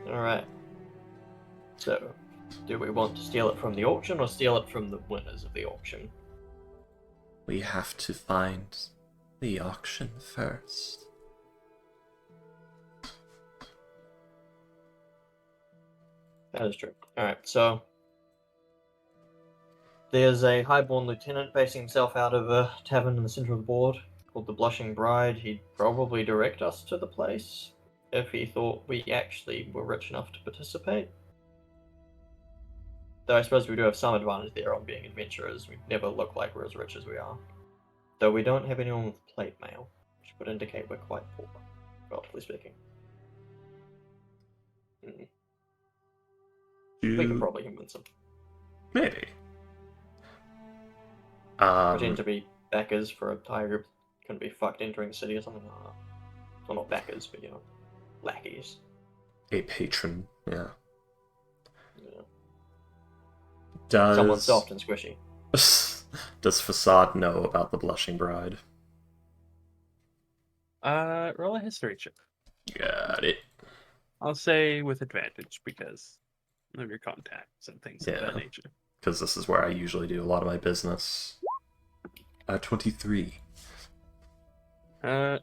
Alright. So, do we want to steal it from the auction or steal it from the winners of the auction? we have to find the auction first. That is true. Alright, so There's a highborn lieutenant basing himself out of a tavern in the center of the board called the Blushing Bride. He'd probably direct us to the place if he thought we actually were rich enough to participate. Though I suppose we do have some advantage there on being adventurers. We never look like we're as rich as we are. Though we don't have anyone with plate mail, which would indicate we're quite poor, relatively speaking. We could probably convince him. Maybe. Pretend to be backers for a tiger group. Couldn't be fucked entering the city or something like that. Well, not backers, but lackeys. A patron, yeah. Yeah. Does Someone soft and squishy. Does Facade know about the Blushing Bride? Roll a history check. Got it. I'll say with advantage because of your contacts and things of that Yeah. nature. Because this is where I usually do a lot of my business. 23. God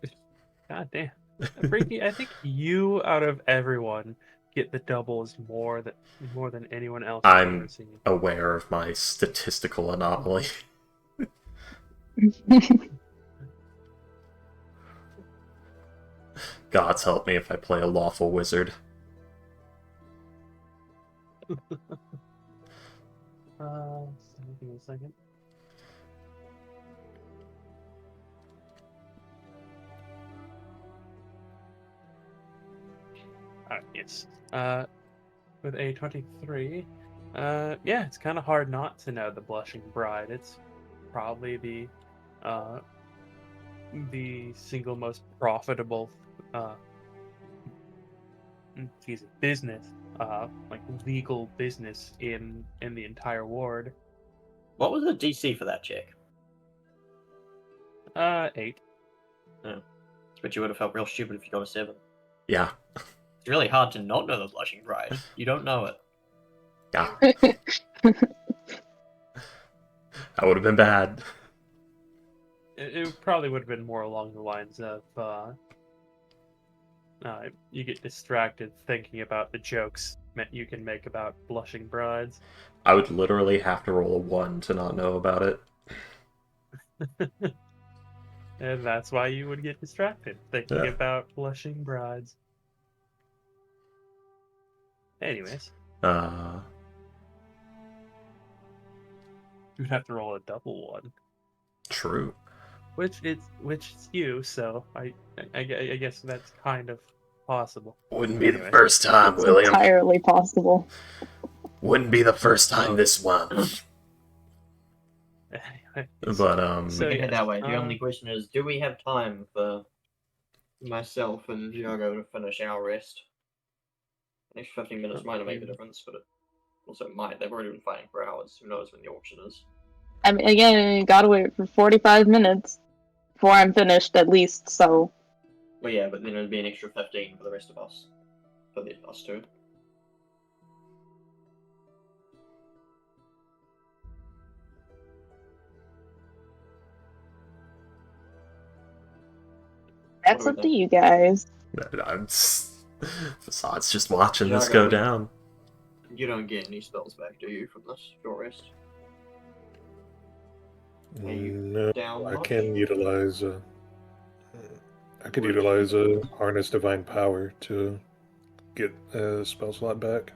damn. Freaky, I think you out of everyone get the doubles more than anyone else I've ever I'm seen. aware of my statistical anomaly. Gods help me if I play a lawful wizard. Give me a second. Yes. With a 23, yeah, it's kind of hard not to know the Blushing Bride. It's probably the single most profitable business, like legal business in the entire ward. What was the DC for that check? 8. But you would have felt real stupid if you got a 7. Yeah. It's really hard to not know the Blushing Bride. You don't know it. Yeah. That would have been bad. It probably would have been more along the lines of you get distracted thinking about the jokes you can make about blushing brides. I would literally have to roll a 1 to not know about it. And that's why you would get distracted thinking about blushing brides. Anyways. You'd have to roll a double 1. True. Which is you, so I guess that's kind of possible. Wouldn't be the first time, It's William. entirely possible. Wouldn't be the first time this one. Anyway, But So, We can head yes, that way. The only question is, do we have time for myself and Giago to finish our rest? The next 15 minutes might not make a difference, but it also might. They've already been fighting for hours. Who knows when the auction is? I mean, again, you gotta wait for 45 minutes before I'm finished, at least, so... Well, yeah, but then it'd be an extra 15 for the rest of us. For us two. That's What up do to we you guys. Facade's just watching this go down. You don't get any spells back, do you, from this short rest? Are you No, down I much? can utilize. I could utilize a harness divine power to get a spell slot back.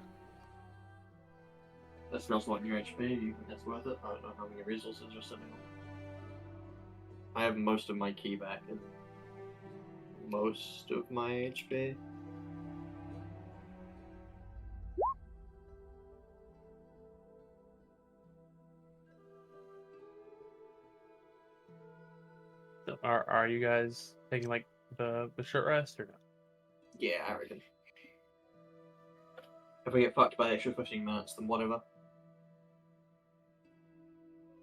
That spell slot in your HP, you think that's worth it? I don't know how many resources you're sitting on. I have most of my key back and most of my HP. So are you guys taking like the short rest or not? Yeah, I reckon. If we get fucked by the extra 15 minutes, then whatever.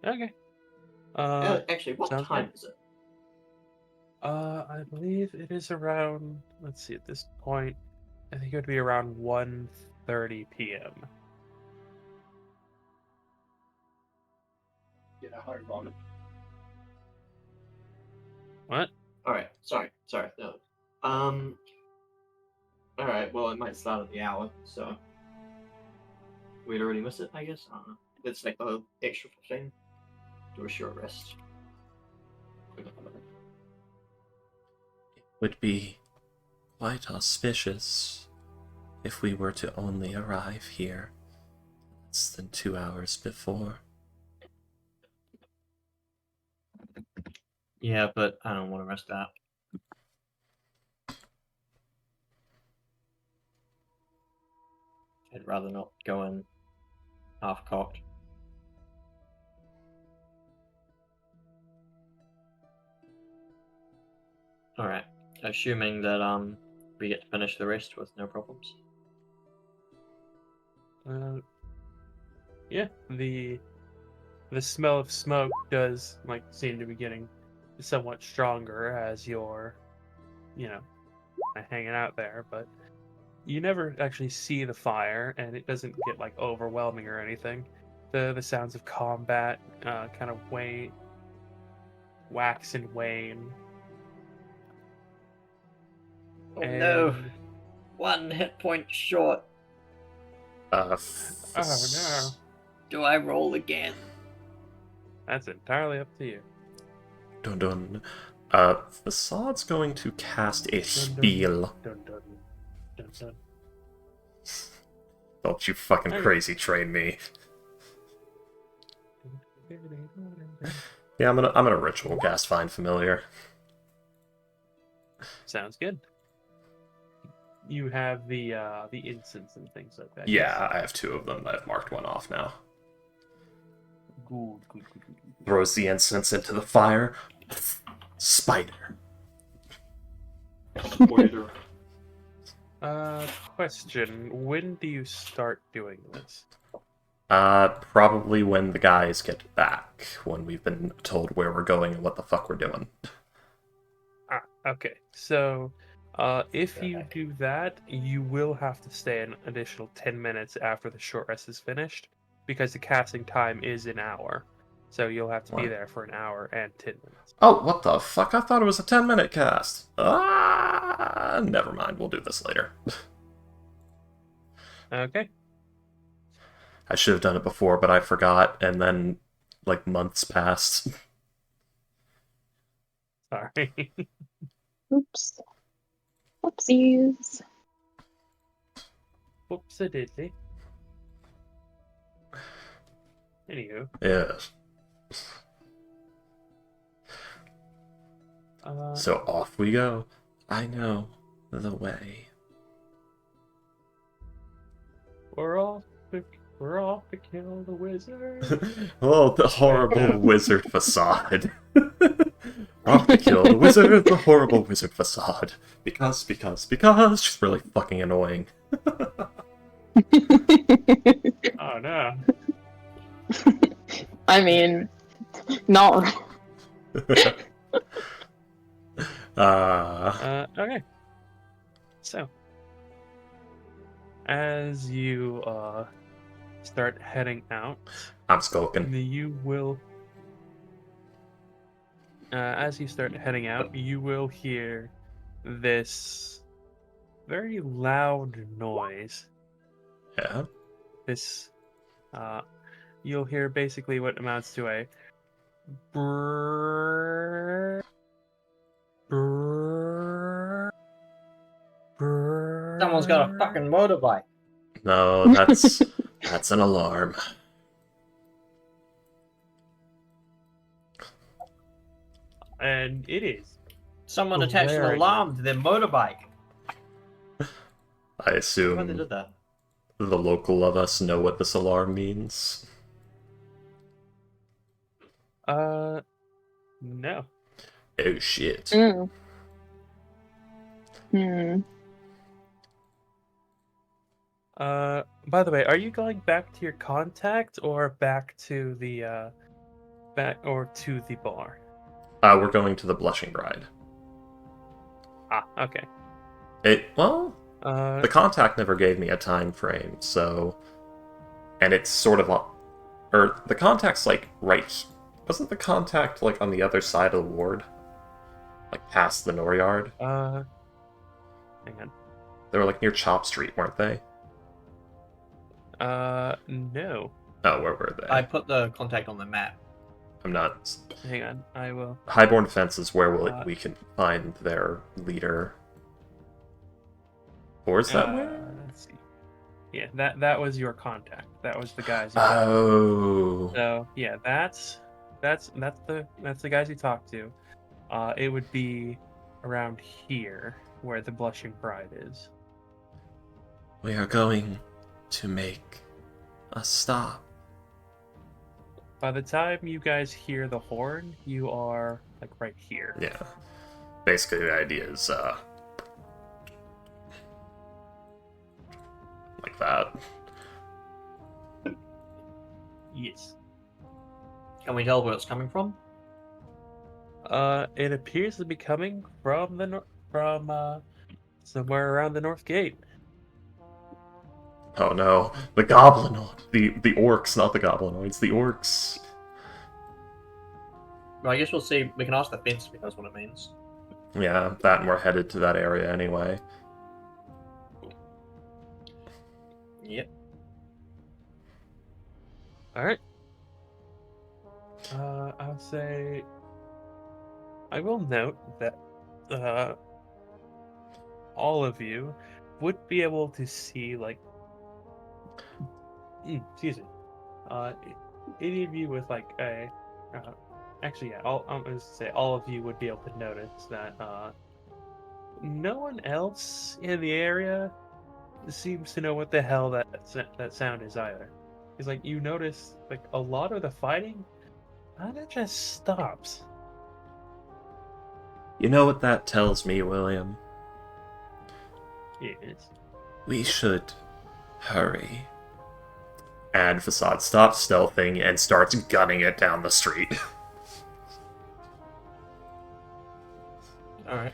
Okay. Actually, what sounds time good. is it? I believe it is around. Let's see. At this point, I think it would be around 1:30 p.m. Get a hard moment. What? Alright, sorry, no. Alright, well, it might start at the hour, so. We'd already missed it, I guess? I don't know. Let's take the extra 15. Do a short rest. Would be quite auspicious if we were to only arrive here less than 2 hours before. Yeah, but I don't want to rest out. I'd rather not go in half-cocked. Alright, assuming that we get to finish the rest with no problems. Yeah, the smell of smoke does seem to be getting somewhat stronger as you're, hanging out there, but you never actually see the fire, and it doesn't get overwhelming or anything. The sounds of combat kind of wax and wane. Oh no! 1 hit point short. Oh no. Do I roll again? That's entirely up to you. Dun dun. Facade's going to cast a spell. Dun, dun, dun, dun. Don't you fucking Okay. crazy train me. Yeah, I'm gonna ritual cast Find Familiar. Sounds good. You have the incense and things like that. Yeah, I have 2 of them. I've marked one off now. Good. Throws the incense into the fire. Spider. Question. When do you start doing this? Probably when the guys get back. When we've been told where we're going and what the fuck we're doing. Okay. So, if you do that, you will have to stay an additional 10 minutes after the short rest is finished, because the casting time is an hour. So you'll have to be What? there for an hour and 10 minutes. Oh, what the fuck? I thought it was a 10-minute cast. Never mind. We'll do this later. Okay. I should have done it before, but I forgot, and then, months passed. Sorry. Oops. Whoopsies. Whoops-a-diddly. Anywho. Yes. So off we go. I know the way. We're off to kill the wizard. Oh, the horrible wizard facade. Off to kill the wizard, the horrible wizard facade. Because she's really fucking annoying. Oh no. I mean, not. Okay. So, as you start heading out, I'm skulking. you will. As you start heading out, you will hear this very loud noise. Yeah? This, you'll hear basically what amounts to a brrrr, brrrr, brrrr. Someone's got a fucking motorbike. No, that's an alarm. And it is. Someone attached an Hilarious. alarm to their motorbike. I Why they assume did that? the local of us know what this alarm means. No. Oh shit. Mm. Hmm. By the way, are you going back to your contact or back to the bar? We're going to the Blushing Bride. Ah, okay. The contact never gave me a time frame, so... And it's sort of... Or, the contact's, right... Wasn't the contact, on the other side of the ward? Past the Noryard? Hang on. They were, near Chop Street, weren't they? No. Oh, where were they? I put the contact on the map. I'm not. Hang on, I will. Highborn Defense is where we can find their leader. Or is that where? Let's see. Yeah, that was your contact. That was the guys. Oh. So yeah, that's the guys you talked to. It would be around here where the Blushing Bride is. We are going to make a stop. By the time you guys hear the horn, you are like right here. Yeah. Basically, the idea is like that. Yes. Can we tell where it's coming from? It appears to be coming from somewhere around the North Gate. Oh no, the goblinoid. The orcs, not the goblinoids, the orcs. Well, I guess we'll see. We can ask the fence if he knows what it means. Yeah, that and we're headed to that area anyway. Yep. Alright. I'll say I will note that all of you would be able to see like excuse me. Any of you with like a actually yeah, I'm gonna say all of you would be able to notice that no one else in the area seems to know what the hell that sound is either. It's like you notice like a lot of the fighting kind of just stops. You know what that tells me, William? Yes. We should hurry. And Facade stops stealthing and starts gunning it down the street. Alright.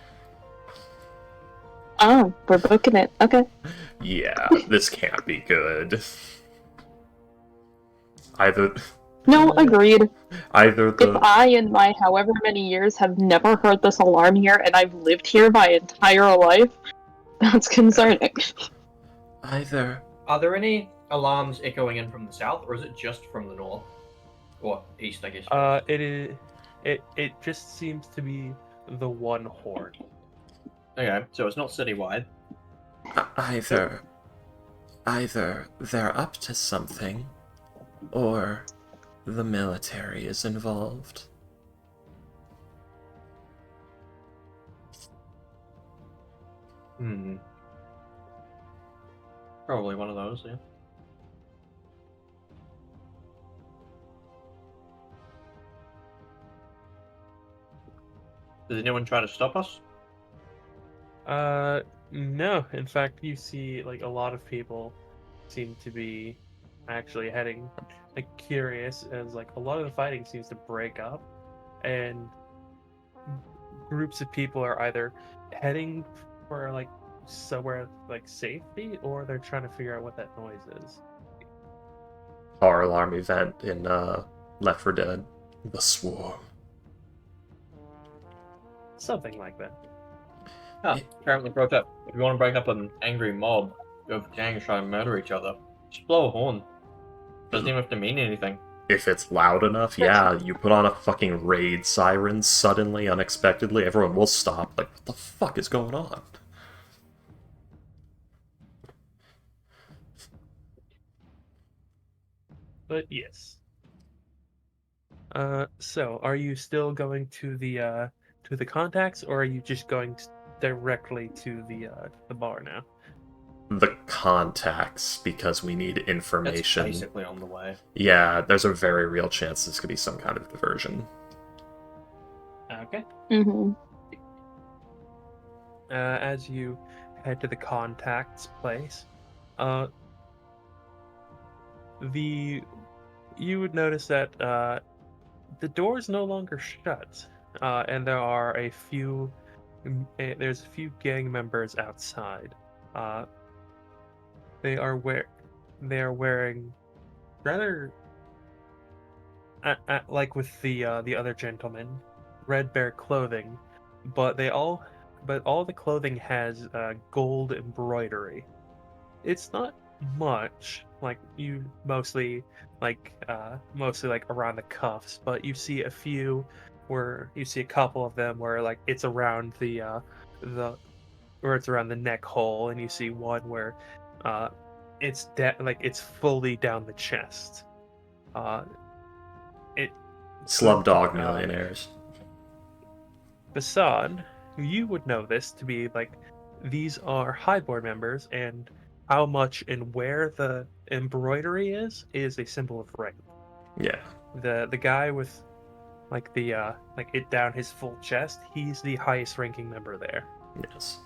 Oh, we're booking it. Okay. Yeah, this can't be good. Either No, agreed. the If I, in my however many years, have never heard this alarm here, and I've lived here my entire life, that's concerning. either Are there any alarms echoing in from the south, or is it just from the north? Or east, I guess. It is. It just seems to be the one horn. Okay, so it's not citywide. either they're up to something, or the military is involved. Probably one of those, yeah. Did anyone try to stop us? No. In fact, you see, like a lot of people seem to be actually heading, like curious, as like a lot of the fighting seems to break up, and groups of people are either heading for like somewhere like safety, or they're trying to figure out what that noise is. Horror alarm event in Left 4 Dead. The Swarm. Something like that. Ah, apparently pro tip. If you want to break up an angry mob of gangs trying to murder each other, just blow a horn. Doesn't even have to mean anything. If it's loud enough, yeah, you put on a fucking raid siren suddenly, unexpectedly, everyone will stop. Like, what the fuck is going on? But yes. So are you still going to the contacts, or are you just going directly to the bar now? The contacts, because we need It's information. basically on the way. Yeah, there's a very real chance this could be some kind of diversion. Okay. Mm-hmm. As you head to the contacts place, you would notice that the door is no longer shut, and there are a few. There's a few gang members outside. They are wearing rather like with the other gentlemen, red bear clothing, but all the clothing has gold embroidery. It's not much. Like you mostly like around the cuffs, but you see a few where you see a couple of them where like it's around the where it's around the neck hole, and you see one where it's like it's fully down the chest. It Slumdog Millionaires. Basad, you would know this to be like these are High Board members, and how much and where the embroidery is a symbol of rank. Yeah. The guy with like the like it down his full chest, he's the highest ranking member there. Yes.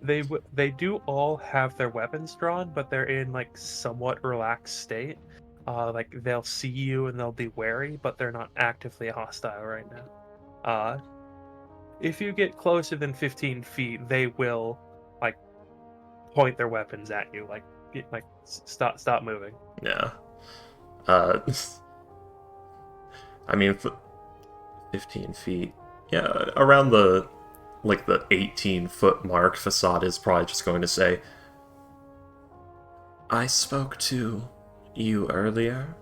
They do all have their weapons drawn, but they're in like somewhat relaxed state. Like they'll see you and they'll be wary, but they're not actively hostile right now. If you get closer than 15 feet, they will like point their weapons at you, like stop moving. Yeah. I mean, 15 feet. Yeah, around the 18-foot mark, Facade is probably just going to say, I spoke to you earlier.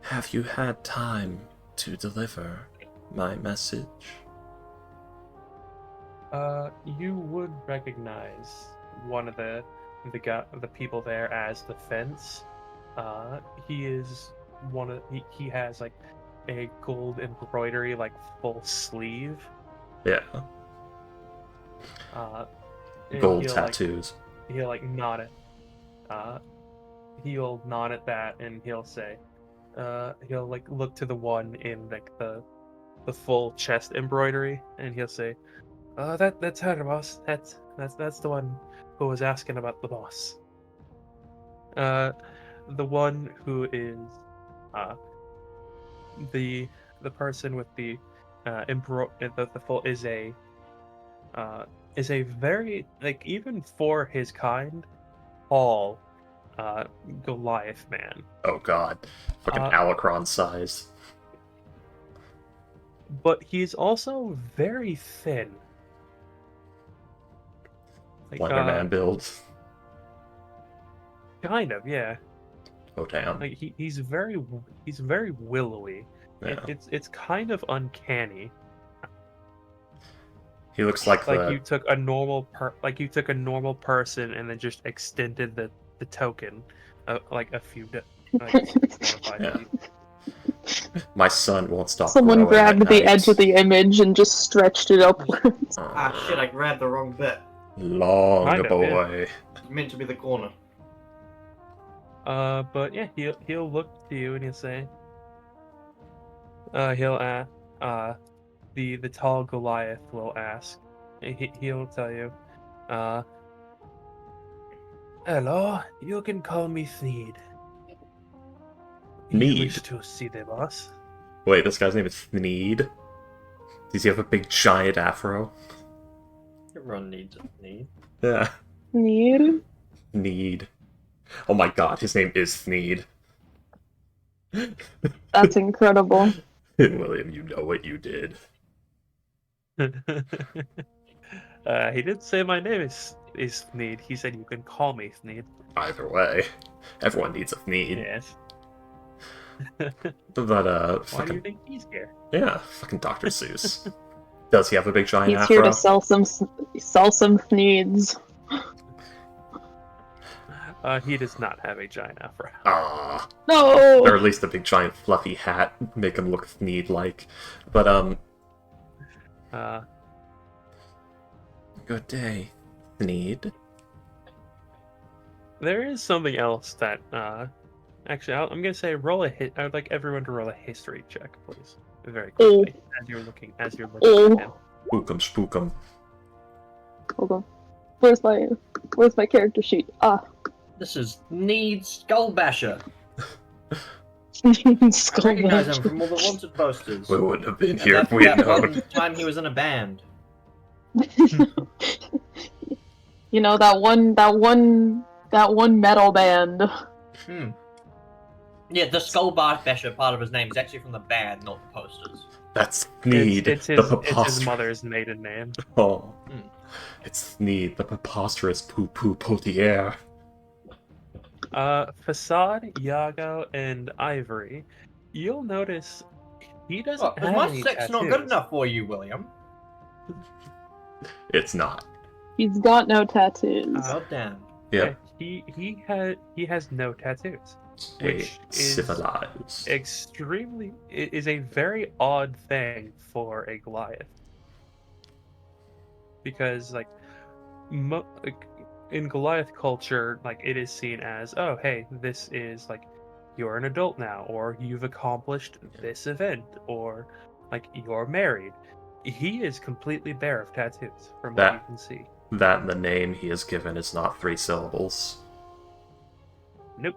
Have you had time to deliver my message? You would recognize one of the people there as the Fence. He is he has like a gold embroidery like full sleeve. Yeah. And Gold he'll, tattoos. He'll like nod it. He'll nod at that and he'll say, he'll like look to the one in like the full chest embroidery and he'll say, that's her, boss. That's the one who was asking about the boss. The one who is the person with the the full is a very, like, even for his kind, tall Goliath man. Oh god. Fucking Alacron size. But he's also very thin. Like, Slenderman build. Kind of, yeah. Oh damn. Like he's very willowy. Yeah. It's kind of uncanny. He looks like you took a normal person and then just extended the token like a few yeah. My son won't stop. Someone grabbed the edge of the image and just stretched it upwards. Ah shit, I grabbed the wrong bit. Long Kind of, boy. It's meant to be the corner. But yeah, he'll look to you and he'll say, the tall Goliath will ask. He'll tell you, hello, you can call me Thneed. Need. You wish to see the boss? Wait, this guy's name is Thneed? Does he have a big giant afro? Everyone needs a need. Yeah. Need? Need. Oh my god, his name is Thneed. That's incredible. William, you know what you did. He didn't say my name is Thneed. He said you can call me Thneed. Either way, everyone needs a Thneed. Yes. But, Why fucking... do you think he's here? Yeah, fucking Dr. Seuss. Does he have a big giant He's afro? here to sell some needs. He does not have a giant afro. Ah. No! Or at least a big giant fluffy hat, make him look Thneed-like. But, Good day, Thneed. There is something else that, actually, I'm gonna say roll a hit. I would like everyone to roll a history check, please, very quickly, as you're looking at him. Spook 'em. Hold on. Where's my character sheet? Ah. This is Need Skullbasher. Skull I recognize Basher. him from all the wanted posters. We wouldn't have been And here if we had that known. one time he was in a band. You know, that one metal band. Hmm. Yeah, the Skullbasher part of his name is actually from the band, not the posters. That's Thneed, It's the his preposterous. mother's maiden name. Oh. It's the preposterous poo-poo potier. Facade, Iago, and Ivory. You'll notice he doesn't What, was have my any sex tattoos. not good enough for you, William? It's not. He's got no tattoos. God damn. Yep. Yeah, he has no tattoos, A which is civilized. is a very odd thing for a Goliath, because like in Goliath culture, like it is seen as, oh hey, this is like you're an adult now, or you've accomplished this event, or like you're married. He is completely bare of tattoos from what you can see. That and the name he is given is not 3 syllables. Nope.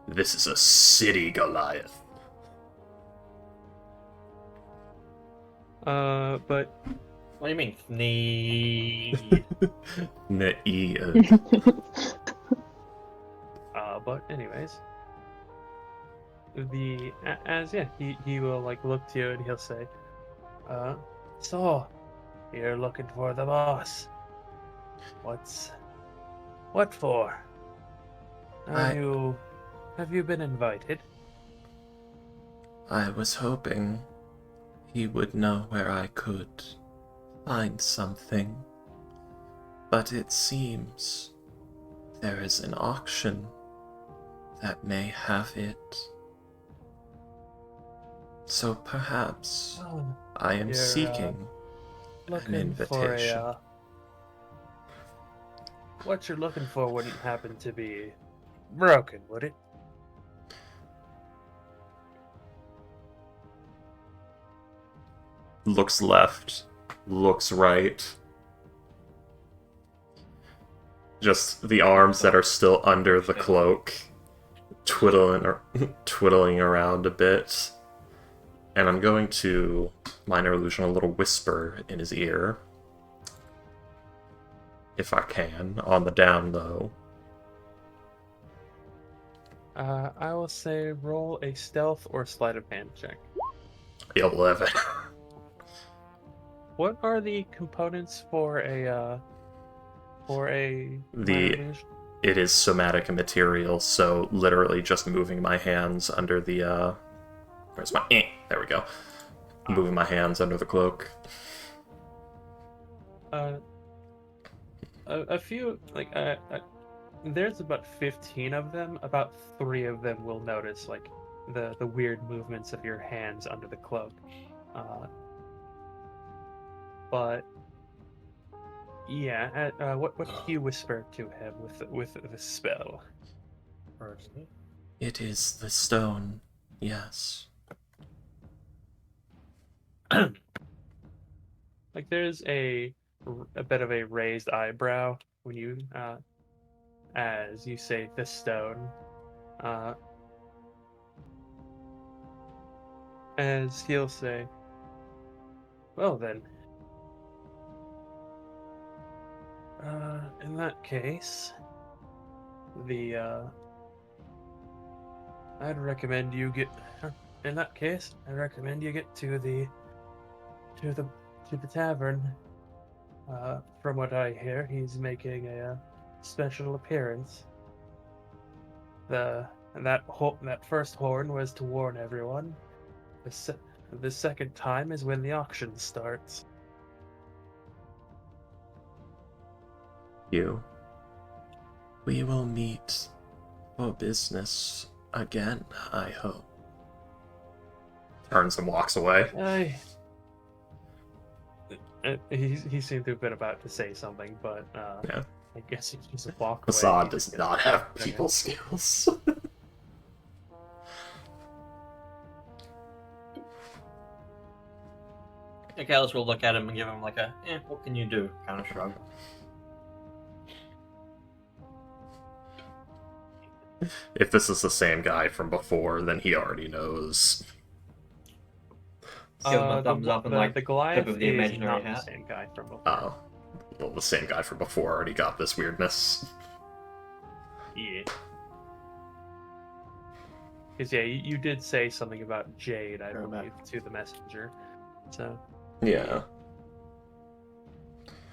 This is a city Goliath. But What do you mean? Sneed. but anyways, he will like look to you and he'll say, so you're looking for the boss. What for? Have you been invited? I was hoping he would know where I could find something, but it seems there is an auction that may have it. So perhaps I am seeking an invitation. What you're looking for wouldn't happen to be broken, would it? Looks left, looks right. Just the arms that are still under the cloak, twiddling around a bit. And I'm going to minor illusion a little whisper in his ear. If I can, on the down low. I will say roll a stealth or sleight of hand check. 11. What are the components for a minor illusion? It is somatic material, so literally just moving my hands under the where's my there we go. Moving my hands under the cloak. A few like there's about 15 of them. About 3 of them will notice like the weird movements of your hands under the cloak. But yeah, what do you whisper to him with the spell? It is the stone, yes. Like there's a bit of a raised eyebrow when you as you say the stone. As he'll say, well then, in that case, I'd recommend you get. In that case, I recommend you get to the tavern. From what I hear, he's making a special appearance. That first horn was to warn everyone. The second time is when the auction starts. We will meet for business again, I hope. Turns and walks away. He seemed to have been about to say something, but Yeah. I guess he just walked away. Facade does not have people skills. Okay, let's all look at him and give him like a, what can you do kind of shrug. If this is the same guy from before, then he already knows. Give him a thumbs up and like the Goliath tip of the is imaginary not hat. the same guy from before. Oh. Well, the same guy from before already got this weirdness. Yeah. Because yeah, you did say something about Jade, I believe, to the messenger. So Yeah.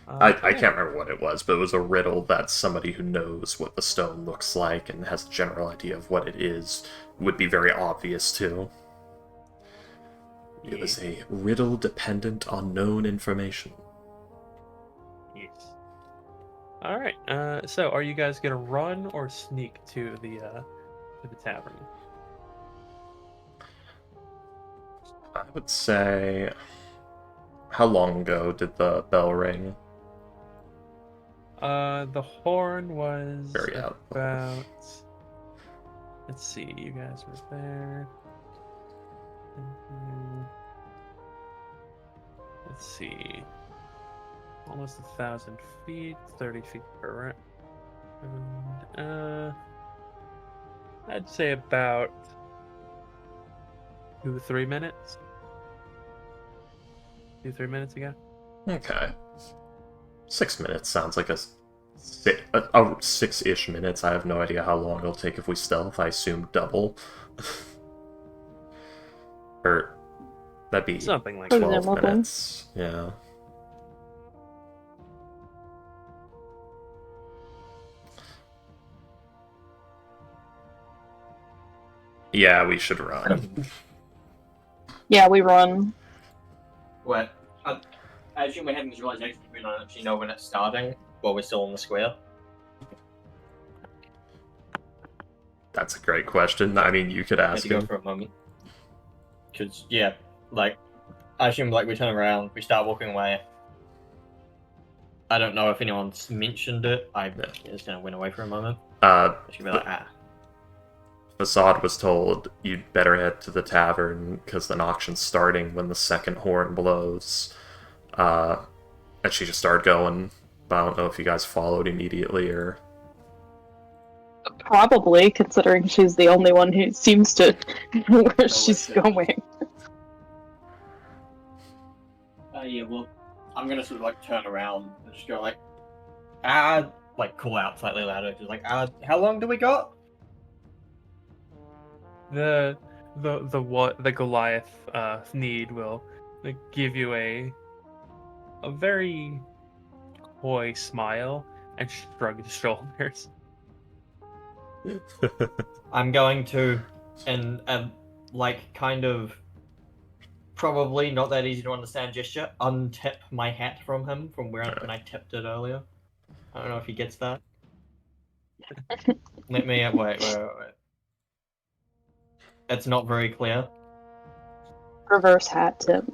I Yeah. can't remember what it was, but it was a riddle that somebody who knows what the stone looks like and has a general idea of what it is would be very obvious to. It was a riddle dependent on known information. Yes. All right. So, are you guys gonna run or sneak to the tavern? I would say. How long ago did the bell ring? The horn was Very out. about. Let's see. You guys were there. Let's see. Almost 1,000 feet, 30 feet per round. I'd say about 2-3 minutes. 2-3 minutes ago. Okay. 6 minutes sounds like a 6-ish minutes. I have no idea how long it'll take if we stealth. I assume double. Or that'd be Something like that. 12 Presumably. minutes. Yeah. Yeah, we should run. Yeah, we run. What? I assume we're having this realization we don't actually know when it's starting, while we're still in the square. That's a great question. I mean, you could I had ask to go him. for a moment. Because, yeah, like, I assume, like, we turn around, we start walking away. I don't know if anyone's mentioned it. I just kind of went away for a moment. I should be like, Facade was told you'd better head to the tavern because the auction's starting when the second horn blows. And she just started going, but I don't know if you guys followed immediately or... Probably, considering she's the only one who seems to know where she's shit. going. yeah, well, I'm gonna sort of, like, turn around and just go, like, like, call out slightly louder. Just like, how long do we got? The Goliath need will give you a very coy smile and shrug his shoulders. I'm going to, and like, kind of, probably not that easy to understand gesture, untip my hat from him from when I tipped it earlier. I don't know if he gets that. Let me, wait. It's not very clear. Reverse hat tip.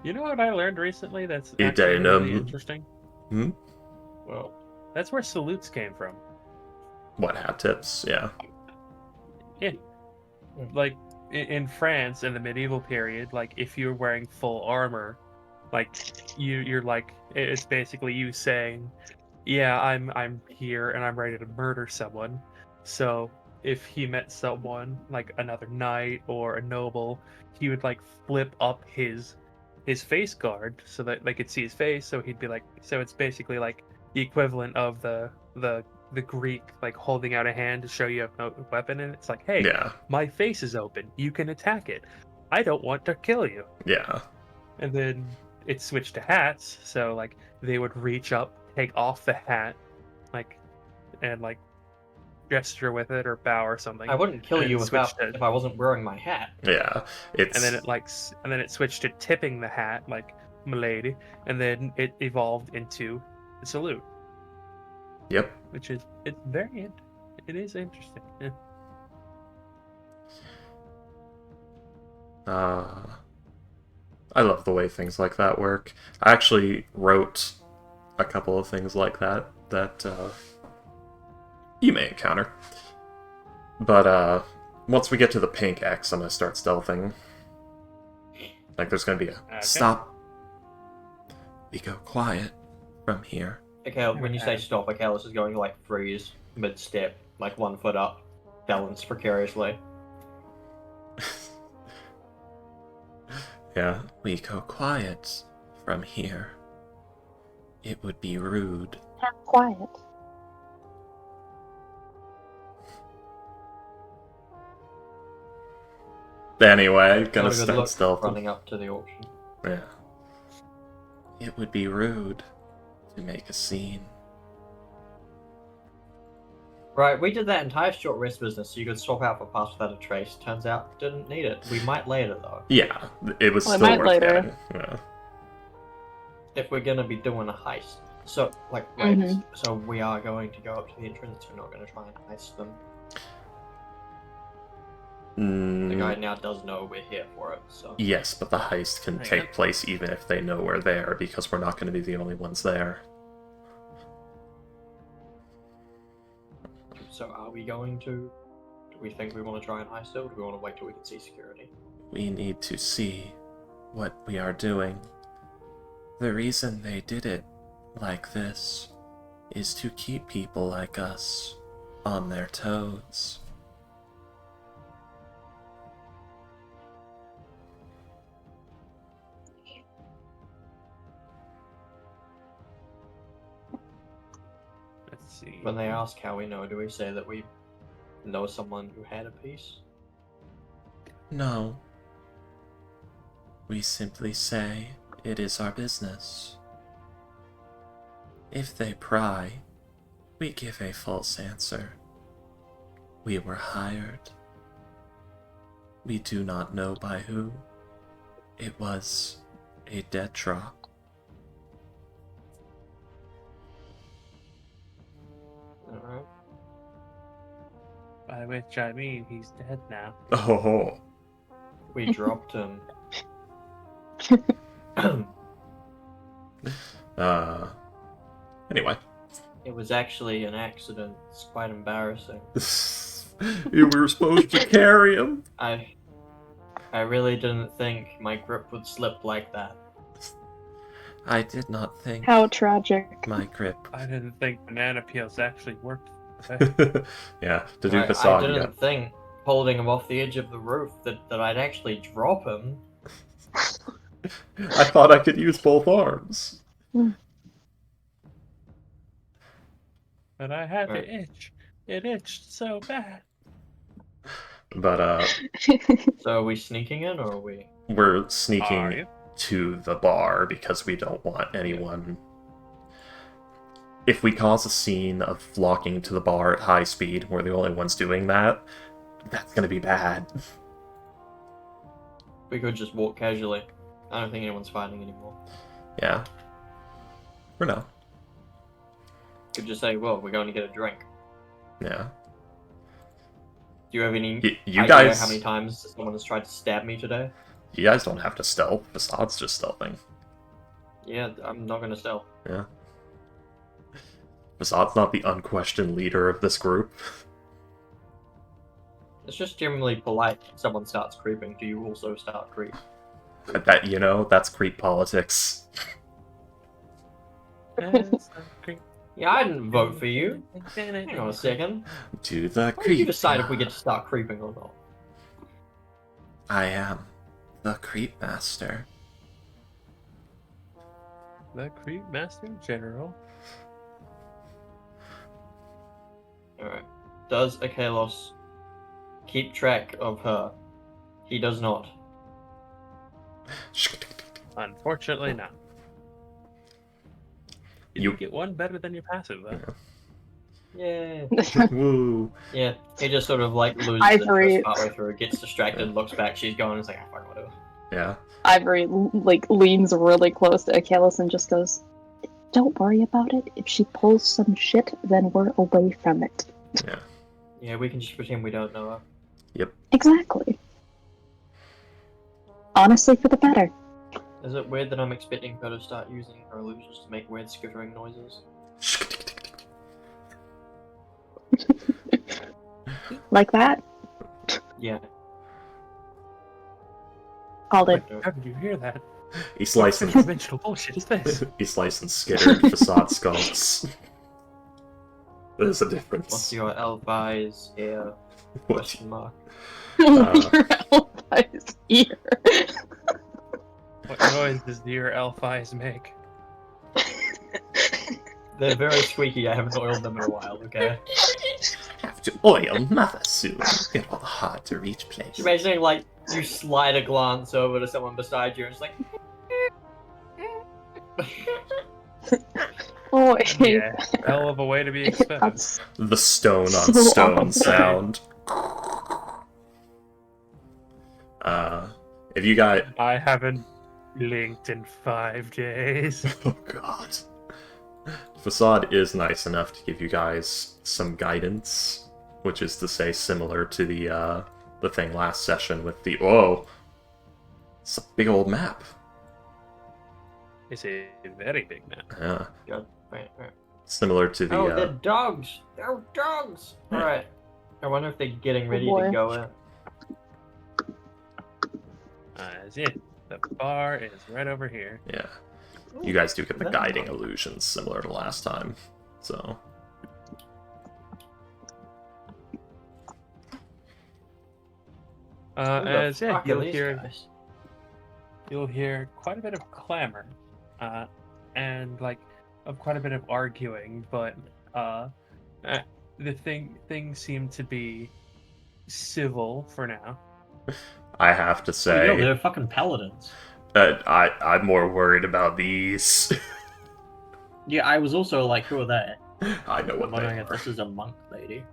You know what I learned recently that's You actually don't really know. interesting? Hmm? Well, that's where salutes came from. What, hat tips? Yeah. Yeah. Like, in France, in the medieval period, like, if you're wearing full armor, like, you're like, it's basically you saying, yeah, I'm here and I'm ready to murder someone. So if he met someone, like another knight or a noble, he would, like, flip up his face guard so that they could see his face, so he'd be like, so it's basically like the equivalent of the Greek, like, holding out a hand to show you have no weapon, and it's like, hey, Yeah. my face is open, you can attack it, I don't want to kill you. Yeah. And then it switched to hats, so, like, they would reach up, take off the hat, like, and, like, gesture with it or bow or something. I wouldn't kill And then you it switched without to- if I wasn't wearing my hat. Yeah. It's... and then it switched to tipping the hat, like, milady, and then it evolved into the salute. Yep. Which is, it is interesting. Yeah. I love the way things like that work. I actually wrote a couple of things like that you may encounter. But once we get to the pink X, I'm gonna start stealthing. Like, there's gonna be a stop. We go quiet from here. Okay, when you say stop, Akalis is going to, like, freeze mid-step, like 1 foot up, balance precariously. Yeah, we go quiet from here. It would be rude. Have quiet. Anyway, gonna Not a good start look stealthing. running up to the auction. Yeah. it would be rude to make a scene. Right, we did that entire short rest business so you could swap out for Pass Without a Trace. Turns out, didn't need it. We might later, though. Yeah, it was Well, I still might worth later. getting. Yeah. If we're gonna be doing a heist. So, like, wait, Mhm. so we are going to go up to the entrance, we're not gonna try and heist them. The guy now does know we're here for it, so... Yes, but the heist can Hang take on. place even if they know we're there, because we're not going to be the only ones there. So are we going to... Do we think we want to try and heist it, or do we want to wait till we can see security? We need to see what we are doing. The reason they did it like this is to keep people like us on their toes. Let's see. When they ask how we know, do we say that we know someone who had a piece? No. We simply say it is our business. If they pry, we give a false answer. We were hired. We do not know by who. It was a dead drop. Alright. By which I mean he's dead now. Oh. We dropped him. Anyway. It was actually an accident. It's quite embarrassing. You were supposed to carry him. I really didn't think my grip would slip like that. I did not think How tragic. my grip. I didn't think banana peels actually worked. Yeah, to do I facade, yeah. didn't think holding him off the edge of the roof that I'd actually drop him. I thought I could use both arms. But I had Right. to itch. It itched so bad. But So are we sneaking in, or are we? we're Are sneaking you? to the bar because we don't want anyone. If we cause a scene of flocking to the bar at high speed, we're the only ones doing that, that's gonna be bad. We could just walk casually. I don't think anyone's fighting anymore. Yeah. For now. Could just say, well, we're going to get a drink. Yeah. Do you have any You idea guys, how many times someone has tried to stab me today? you guys don't have to stealth. Facade's just stealthing. Yeah, I'm not gonna stealth. Yeah. Facade's not the unquestioned leader of this group. It's just generally polite. Someone starts creeping. Do you also start creep? That, you know, that's creep politics. That's not great. Yeah, I didn't vote for you. Hang on a second. To the How do you creep. decide if we get to start creeping or not? I am the creep master. The Creep Master General. Alright. Does Akalos keep track of her? He does not. Unfortunately, not. You get one better than your passive, though. Yeah. Woo. Yeah. He just sort of like loses Ivory. interest partway through, gets distracted, looks back, she's gone, and is like, ah, fuck, whatever. Yeah. Ivory like leans really close to Achilles and just goes, "Don't worry about it. If she pulls some shit, then we're away from it." Yeah. Yeah, we can just pretend we don't know her. Exactly. Honestly, for the better. Is it weird that I'm expecting her to start using her illusions to make weird skittering noises? Like that? Yeah. Called it. How did you hear that? He's What slicing. dimensional bullshit is this? He's slicing skittered facade skulls. There's a What's difference. your elf eyes here? What? Question mark. Your Elfi's ear. What noise does your elf eyes make? They're very squeaky, I haven't oiled them in a while, okay? Have to oil mother soon. Get all the hard to reach place. Just imagining, like, you slide a glance over to someone beside you and it's like... Oh, Yeah, hell of a way to be exposed. That's The stone on so stone awful. sound. If you guys... I haven't blinked in 5 days. Oh god. Facade is nice enough to give you guys some guidance, which is to say similar to the thing last session with the... Whoa! It's a big old map. It's a very big map. Yeah. Good. Right. Similar to the... Oh, they're dogs! They're dogs! Yeah. Alright. I wonder if they're getting ready boy. to go in. Yeah, the bar is right over here. Yeah. You guys do get the That's guiding nice. illusions similar to last time, so... Who the As yeah, fuck are these guys? you'll hear quite a bit of clamor, and like quite a bit of arguing, but the things seem to be civil for now. I have to Oh, say... yo, they're fucking paladins. I'm more worried about these. Yeah, I was also like, who are they? I know I'm what they wondering if are. this is a monk lady.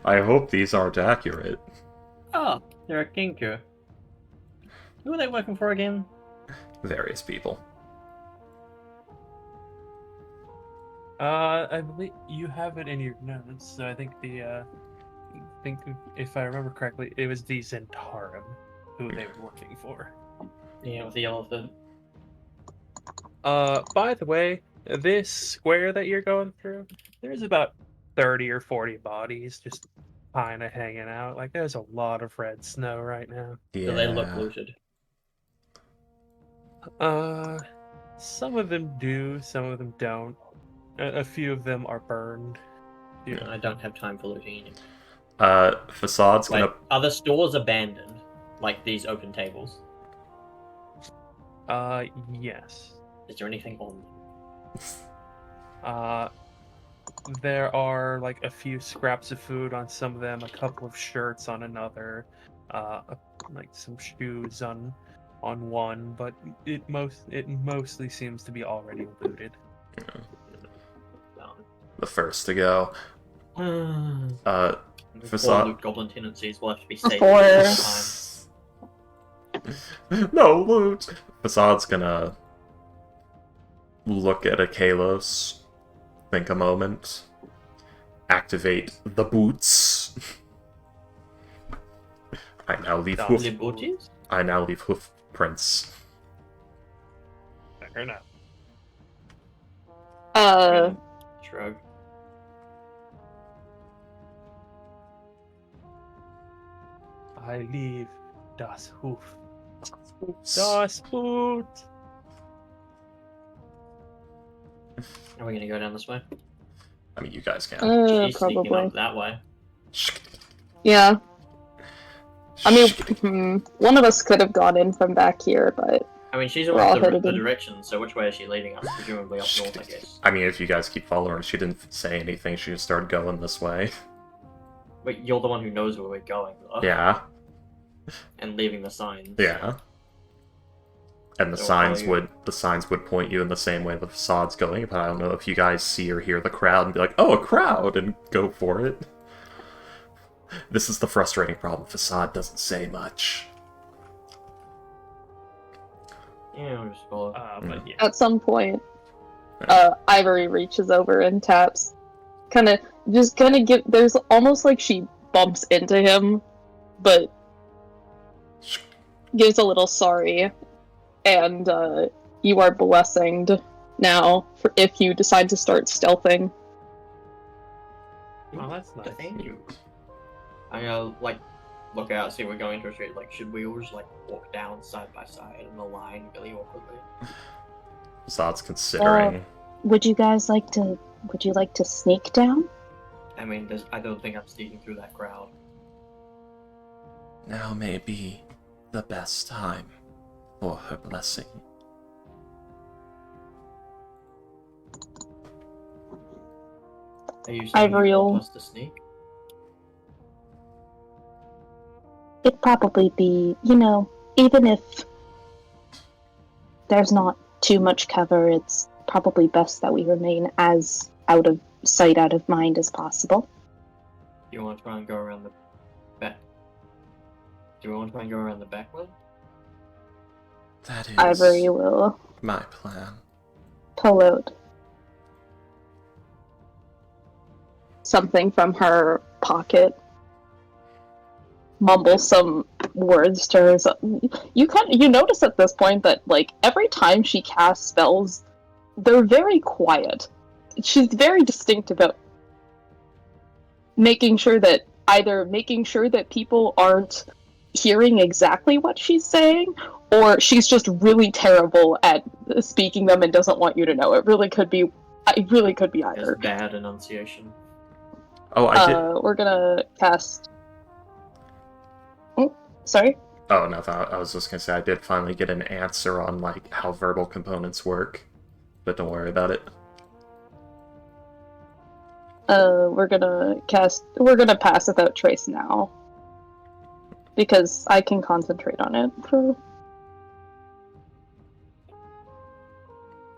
I hope these aren't accurate. Oh, they're a kinku. Who are they working for again? Various people. I believe you have it in your notes. So I think if I remember correctly, it was the Zentarum who they were working for. Yeah, with the elephant. By the way, this square that you're going through, there's about 30 or 40 bodies just kind of hanging out. Like, there's a lot of red snow right now. Yeah. Do they look looted? Some of them do, some of them don't. A few of them are burned. Yeah, I don't have time for looting anymore. Facade's Wait, gonna... are the stores abandoned? Like these open tables? Yes. Is there anything on them? There are like a few scraps of food on some of them, a couple of shirts on another, like some shoes on one, but it mostly seems to be already looted. The first to go. Poor Facade... loot goblin tendencies will have to be safe Before- all the time. No loot! Facade's gonna look at a Kalos, think a moment, activate the boots. I now leave hoof... The booties? I now leave hoof prints. Fair enough. Shrug. I leave das Hoof. Das Boot! Are we gonna go down this way? I mean, you guys can. She's sneaking Probably. up that way. Yeah. I mean, one of us could have gone in from back here, but I mean, she's We're all always headed the in. direction, so which way is she leading us? Presumably up north, I guess. I mean, if you guys keep following her, she didn't say anything, she just started going this way. Wait, you're the one who knows where we're going, though. Yeah, And leaving the signs. yeah. And the So signs follow you. the signs would point you in the same way the facade's going, but I don't know if you guys see or hear the crowd and be like, oh, a crowd, and go for it. This is the frustrating problem. Facade doesn't say much. Yeah, we'll just follow. But yeah. at some point, Ivory reaches over and taps. There's almost like she bumps into him, but gives a little sorry. And you are blessinged now if you decide to start stealthing. Oh, that's nice. Thank you. I'm gonna, look out, see we're going to a street. Should we all just, walk down side by side in a line really awkwardly? Facade's considering. Would you like to sneak down? I mean, I don't think I'm sneaking through that crowd. Now may be the best time for her blessing. Are you saying Ivory you will- want us to sneak? It'd probably be, even if there's not too much cover, it's probably best that we remain as out of sight, out of mind as possible. Do you want to try and go around the back? Do we want to try and go around the back way? That is Ivory will my plan. pull out something from her pocket, mumble some words to herself. You notice at this point that like every time she casts spells, they're very quiet. She's very distinct about making sure that people aren't hearing exactly what she's saying, or she's just really terrible at speaking them and doesn't want you to know. It really could be either. Just bad enunciation. Oh, I did. We're gonna cast. Oh, sorry. Oh, no, I was just gonna say I did finally get an answer on like how verbal components work, but don't worry about it. We're gonna pass without trace now, because I can concentrate on it for.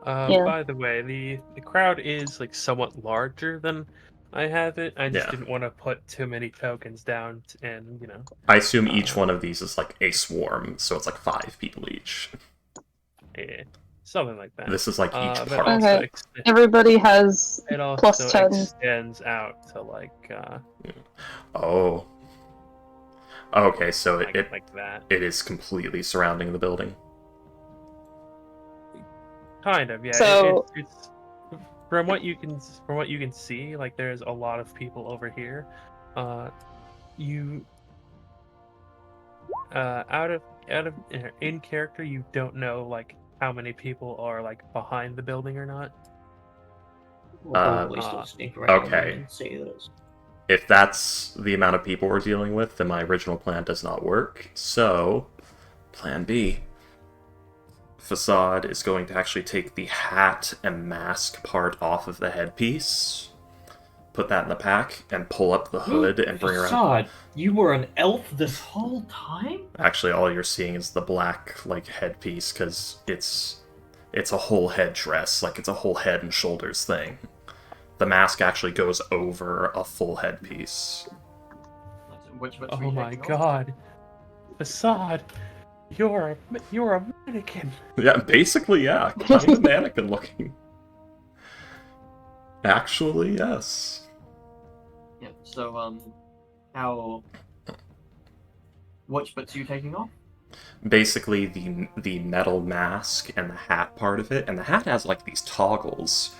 Yeah. By the way, the crowd is like somewhat larger than I have it. I just Yeah. didn't want to put too many tokens down, and I assume each one of these is like a swarm, so it's like 5 people each. yeah, something like that. This is like each But part. also Okay. Everybody has it also plus 10. extends out to like Oh. Okay, so like that. it is completely surrounding the building. Kind of, yeah. So- It's from what you can see, like there's a lot of people over here. Out of in character, you don't know like how many people are like behind the building or not. We'll probably still sneak around okay. and see those. If that's the amount of people we're dealing with, then my original plan does not work. So, plan B. Facade is going to actually take the hat and mask part off of the headpiece, put that in the pack, and pull up the hood and bring around. Facade, you were an elf this whole time? Actually, all you're seeing is the black like headpiece because it's a whole head dress, like it's a whole head and shoulders thing. The mask actually goes over a full headpiece. Which Oh my god, Facade, you're a mannequin. Yeah, basically, yeah, kind of mannequin looking. Actually, yes. Yeah, so, which bits are you taking off? Basically, the metal mask and the hat part of it, and the hat has like these toggles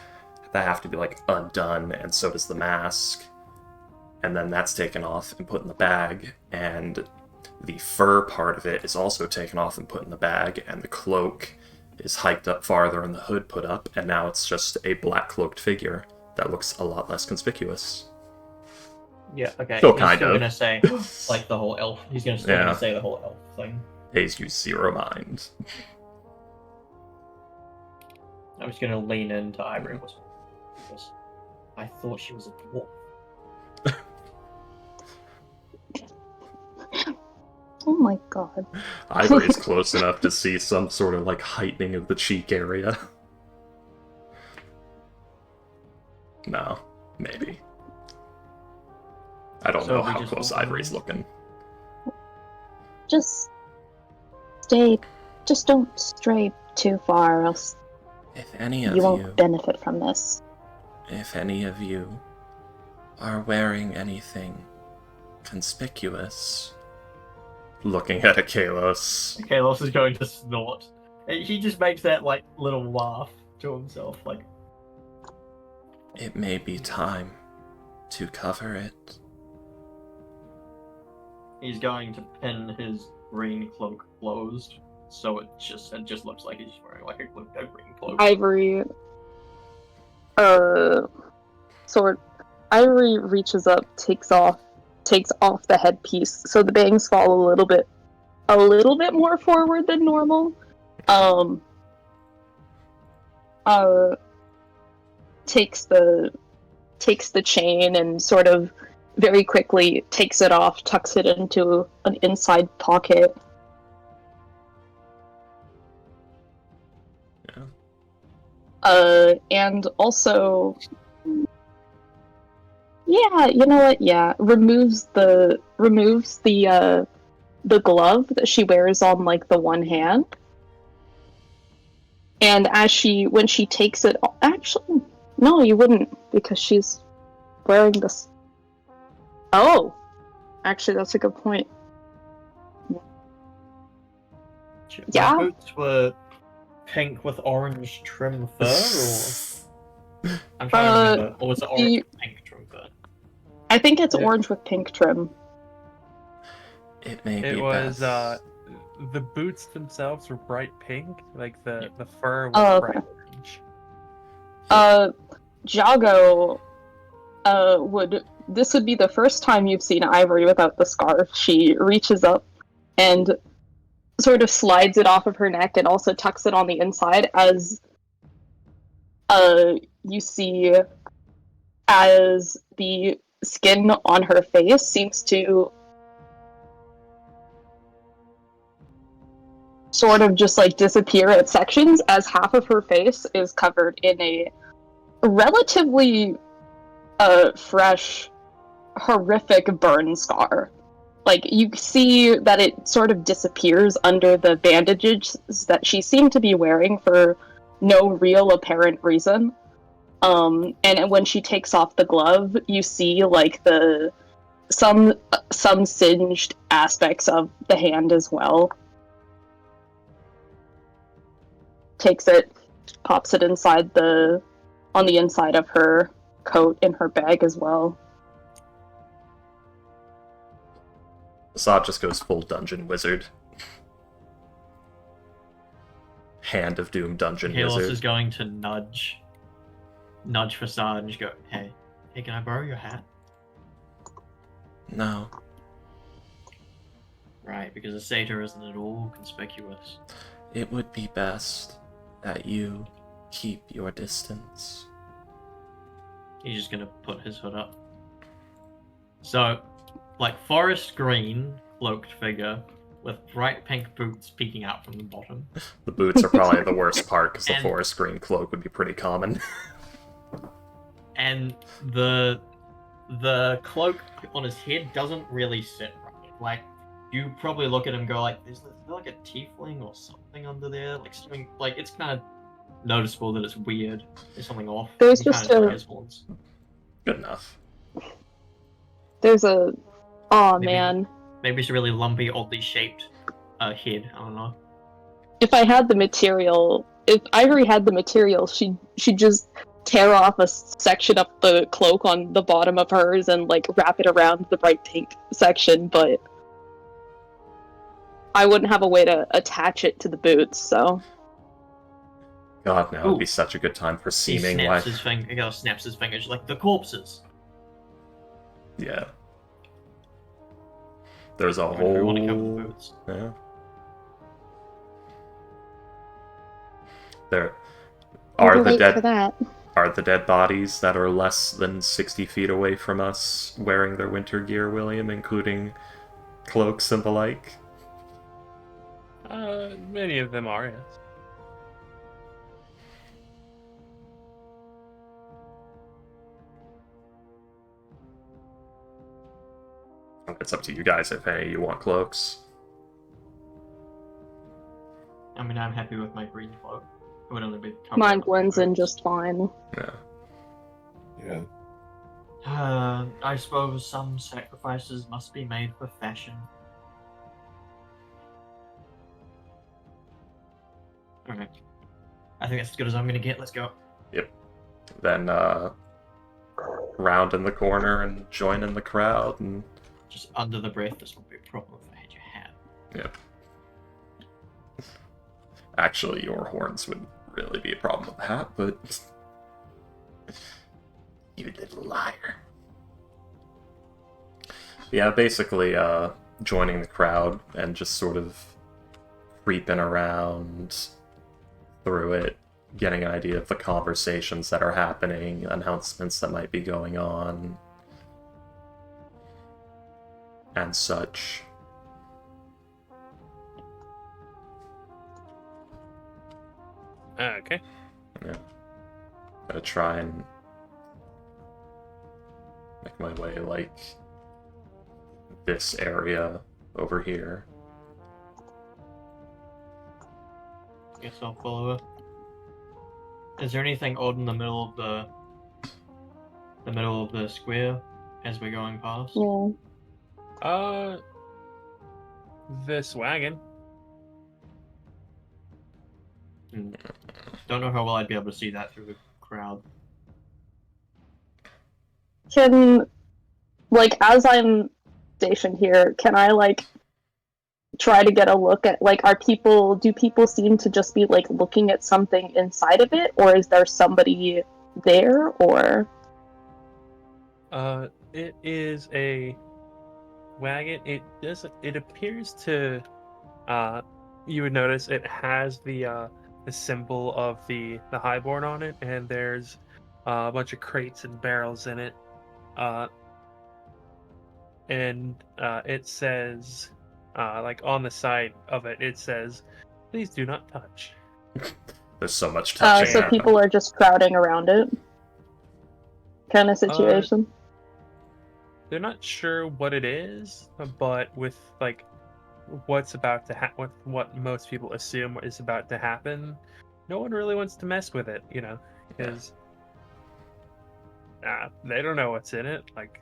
that have to be like undone, and so does the mask. And then that's taken off and put in the bag, and the fur part of it is also taken off and put in the bag, and the cloak is hiked up farther and the hood put up, and now it's just a black cloaked figure that looks a lot less conspicuous. Yeah, okay. Still He's kind still of. gonna say, like, the whole elf. He's gonna still gonna say the whole elf thing. Pays you 0 mind. I'm just gonna lean into Ivory. Because I thought she was a dwarf. Oh my god. Ivory's close enough to see some sort of like heightening of the cheek area. No, maybe. I don't So know we how just close walk on Ivory's in? looking. Just don't stray too far, or else If any of you won't benefit from this. if any of you are wearing anything conspicuous, looking at Akalos, Kalos is going to snort. And he just makes that, like, little laugh to himself, like, it may be time to cover it. he's going to pin his green cloak closed, so it just looks like he's wearing, like, a green cloak. Ivory, Ivory reaches up, takes off the headpiece, so the bangs fall a little bit more forward than normal. Takes the chain and sort of very quickly takes it off, tucks it into an inside pocket. And also, yeah, you know what? Yeah, removes the glove that she wears on like the one hand. And when she takes it, actually, no, you wouldn't, because she's wearing this. Oh, actually, that's a good point. Yeah. My boots were pink with orange trim fur, or I'm trying to remember, or was it orange with pink trim fur? I think it's orange with pink trim. It may It be was best. the boots themselves were bright pink, like the fur was Oh, bright okay. orange. Jago, this would be the first time you've seen Ivory without the scarf. She reaches up and sort of slides it off of her neck and also tucks it on the inside as you see as the skin on her face seems to sort of just like disappear at sections, as half of her face is covered in a relatively fresh, horrific burn scar. Like, you see that it sort of disappears under the bandages that she seemed to be wearing for no real apparent reason. And when she takes off the glove, you see like some singed aspects of the hand as well. Takes it, pops it on the inside of her coat in her bag as well. Assad just goes full dungeon wizard. Hand of Doom dungeon Kalos wizard. is going to nudge Facade and just go, hey, can I borrow your hat? No. Right, because a satyr isn't at all conspicuous. It would be best that you keep your distance. He's just gonna put his hood up. So, like, forest green cloaked figure with bright pink boots peeking out from the bottom. The boots are probably the worst part, because the And- forest green cloak would be pretty common. And the cloak on his head doesn't really sit right. Like, you probably look at him and go like, is there like a tiefling or something under there? Like something, like, it's kind of noticeable that it's weird. There's something off. There's You just kinda a- try his horns. Good enough. There's a... Aw, Maybe- man. Maybe it's a really lumpy, oddly shaped head. I don't know. If I had the material... If Ivory had the material, she'd just tear off a section of the cloak on the bottom of hers and, like, wrap it around the bright pink section, but I wouldn't have a way to attach it to the boots, so... God, now would be Ooh. such a good time for He seeming snaps like... his finger. He snaps his fingers like the corpses. Yeah. There's a Whenever you want to cover the whole... boots. Yeah. There are the for dead that. are the dead bodies that are less than 60 feet away from us wearing their winter gear, William, including cloaks and the like? Many of them are, yes. It's up to you guys if any of you want cloaks. I mean, I'm happy with my green cloak. It would only be covered Mine with blends in boots. just fine. Yeah. Yeah. I suppose some sacrifices must be made for fashion. Alright. I think that's as good as I'm gonna get. Let's go. Then round in the corner and join in the crowd and Just under the breath, this won't be a problem if I had your hat. yeah. Actually, your horns would really be a problem with the hat, but you little liar. Yeah, basically joining the crowd and just sort of creeping around through it, getting an idea of the conversations that are happening, announcements that might be going on, and such. Okay. Yeah. Gonna try and make my way, like, this area over here. Guess I'll follow her. Is there anything odd in the middle of the square as we're going past? Yeah. This wagon. Don't know how well I'd be able to see that through the crowd. Can, like, as I'm stationed here, can I, like, try to get a look at, like, do people seem to just be, like, looking at something inside of it, or is there somebody there, or? It is a wagon. It appears to, you would notice it has the symbol of the highborn on it, and there's a bunch of crates and barrels in it. And it says, like on the side of it, it says, "Please do not touch." There's so much touching So happening. people are just crowding around it? Kind of situation? They're not sure what it is, but with like what's about to happen, what most people assume is about to happen, no one really wants to mess with it, because they don't know what's in it. Like,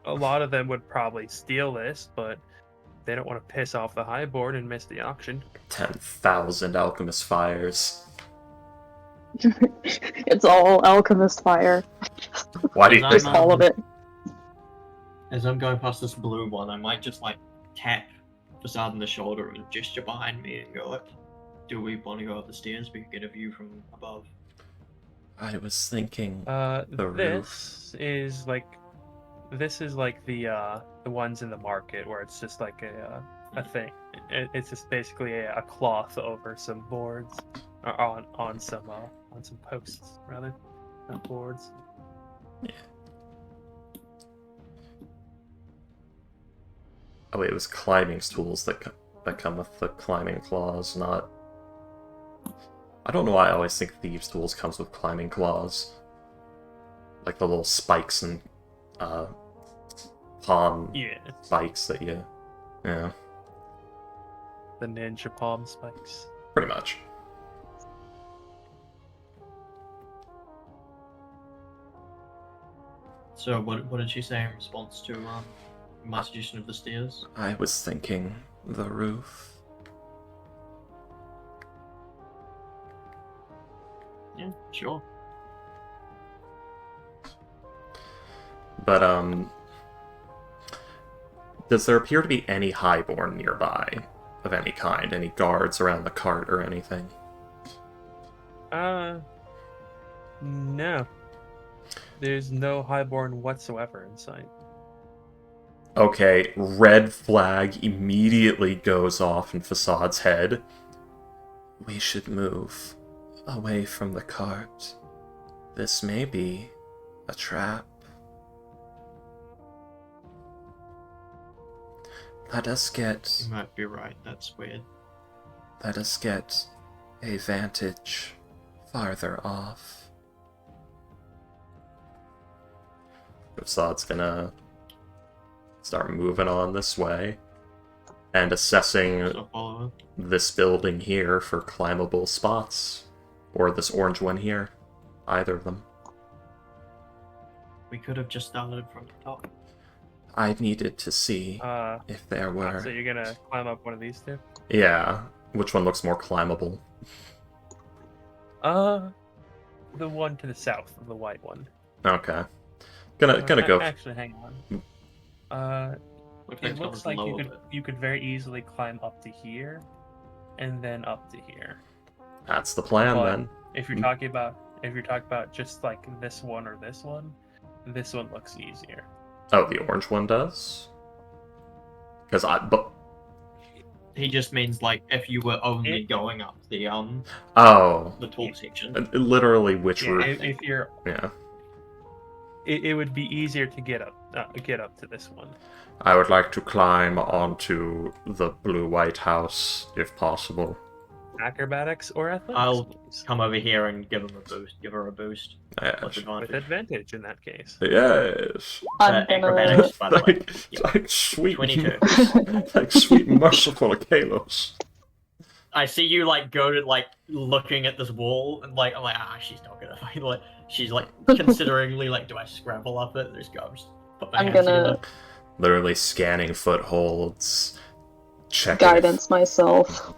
a lot of them would probably steal this, but they don't want to piss off the highborn and miss the auction. 10,000 alchemist fires. It's all alchemist fire. Why do you I'm Just think? all of it. As I'm going past this blue one, I might just like tap Facade on the shoulder and gesture behind me and go, like, do we want to go up the stairs? We can get a view from above. I was thinking This roof. is like the ones in the market where it's just like a thing. It's just basically a cloth over some boards, or on some posts rather, not boards. Oh wait, it was climbing tools that come with the climbing claws, not... I don't know why I always think thieves' tools comes with climbing claws. Like the little spikes and palm spikes that you... Yeah, The ninja palm spikes. pretty much. So what did she say in response to my suggestion of the stairs? I was thinking the roof. Yeah, sure. But, does there appear to be any highborn nearby of any kind? Any guards around the cart or anything? No. There's no highborn whatsoever in sight. Okay, red flag immediately goes off in Facade's head. We should move away from the cart. This may be a trap. Let us get You might be right, that's weird. a vantage farther off. Facade's gonna start moving on this way and assessing So follow her. this building here for climbable spots. Or this orange one here. Either of them. We could have just started from the top. I needed to see if there were... So you're gonna climb up one of these two? Yeah. Which one looks more climbable? The one to the south, the white one. Okay. Gonna go... Actually, hang on. It looks like you could very easily climb up to here, and then up to here. That's the plan, But then. if you're talking about just like this one or this one looks easier. Oh, the orange one does? Because He just means like if you were only going up the Oh. the tall section. Literally which Yeah, roof? if you're, Yeah. it would be easier to get up to this one. I would like to climb onto the blue-white house, if possible. acrobatics or athletics. I'll please. come over here and give him a boost. Give her a boost. Yeah. With With advantage. advantage in that case. Yes. I'm gonna. Acrobatics, by the way. Like, Yeah. like sweet, 22. like sweet merciful Kalos. I see you like go to like looking at this wall and like I'm like she's not gonna find like she's like consideringly like do I scramble up it? Just go. Just put my I'm hands gonna- together. Literally scanning footholds, checking. Guidance myself.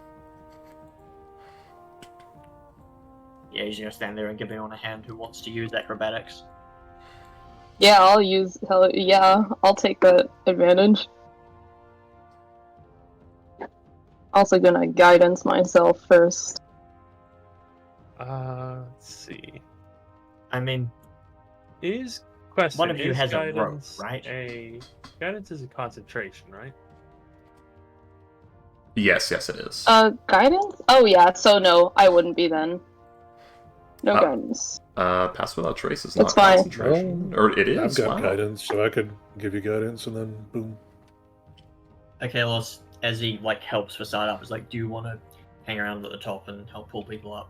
Yeah, he's gonna stand there and give anyone a hand who wants to use acrobatics. Yeah, I'll take that advantage. Also gonna guidance myself first. Let's see. I mean, Question. One of you is has a rope, guidance right? Guidance is a concentration, right? Yes, it is. Guidance? Oh yeah, so no, I wouldn't be then. No guidance. Pass without trace is That's not fine. concentration, or it I've is. got Wow. guidance, so I could give you guidance, and then boom. okay, well, as he like helps Facade up, is like, do you want to hang around at the top and help pull people up?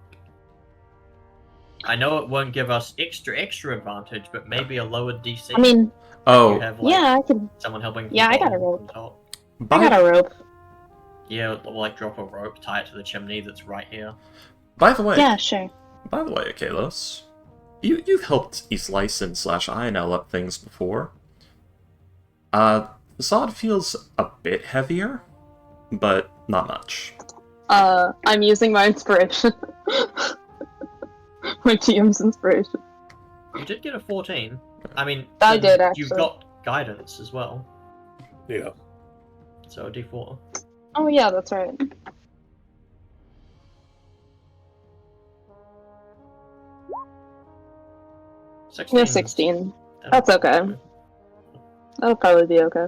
I know it won't give us extra advantage, but maybe a lower DC. I mean, you Oh, have like yeah, I can. someone helping. Yeah, I people got a on rope. top. I by, got a rope. Yeah, we'll like drop a rope, tie it to the chimney that's right here. by the way, Yeah, sure. Kalos, you've helped Eastlyson / INL up things before. Facade feels a bit heavier, but not much. I'm using my inspiration. My GM's inspiration. You did get a 14. I mean, I did, You've actually. got guidance as well, Yeah. so a D4. Oh yeah, that's right. Yeah, 16. That's okay. That'll probably be okay.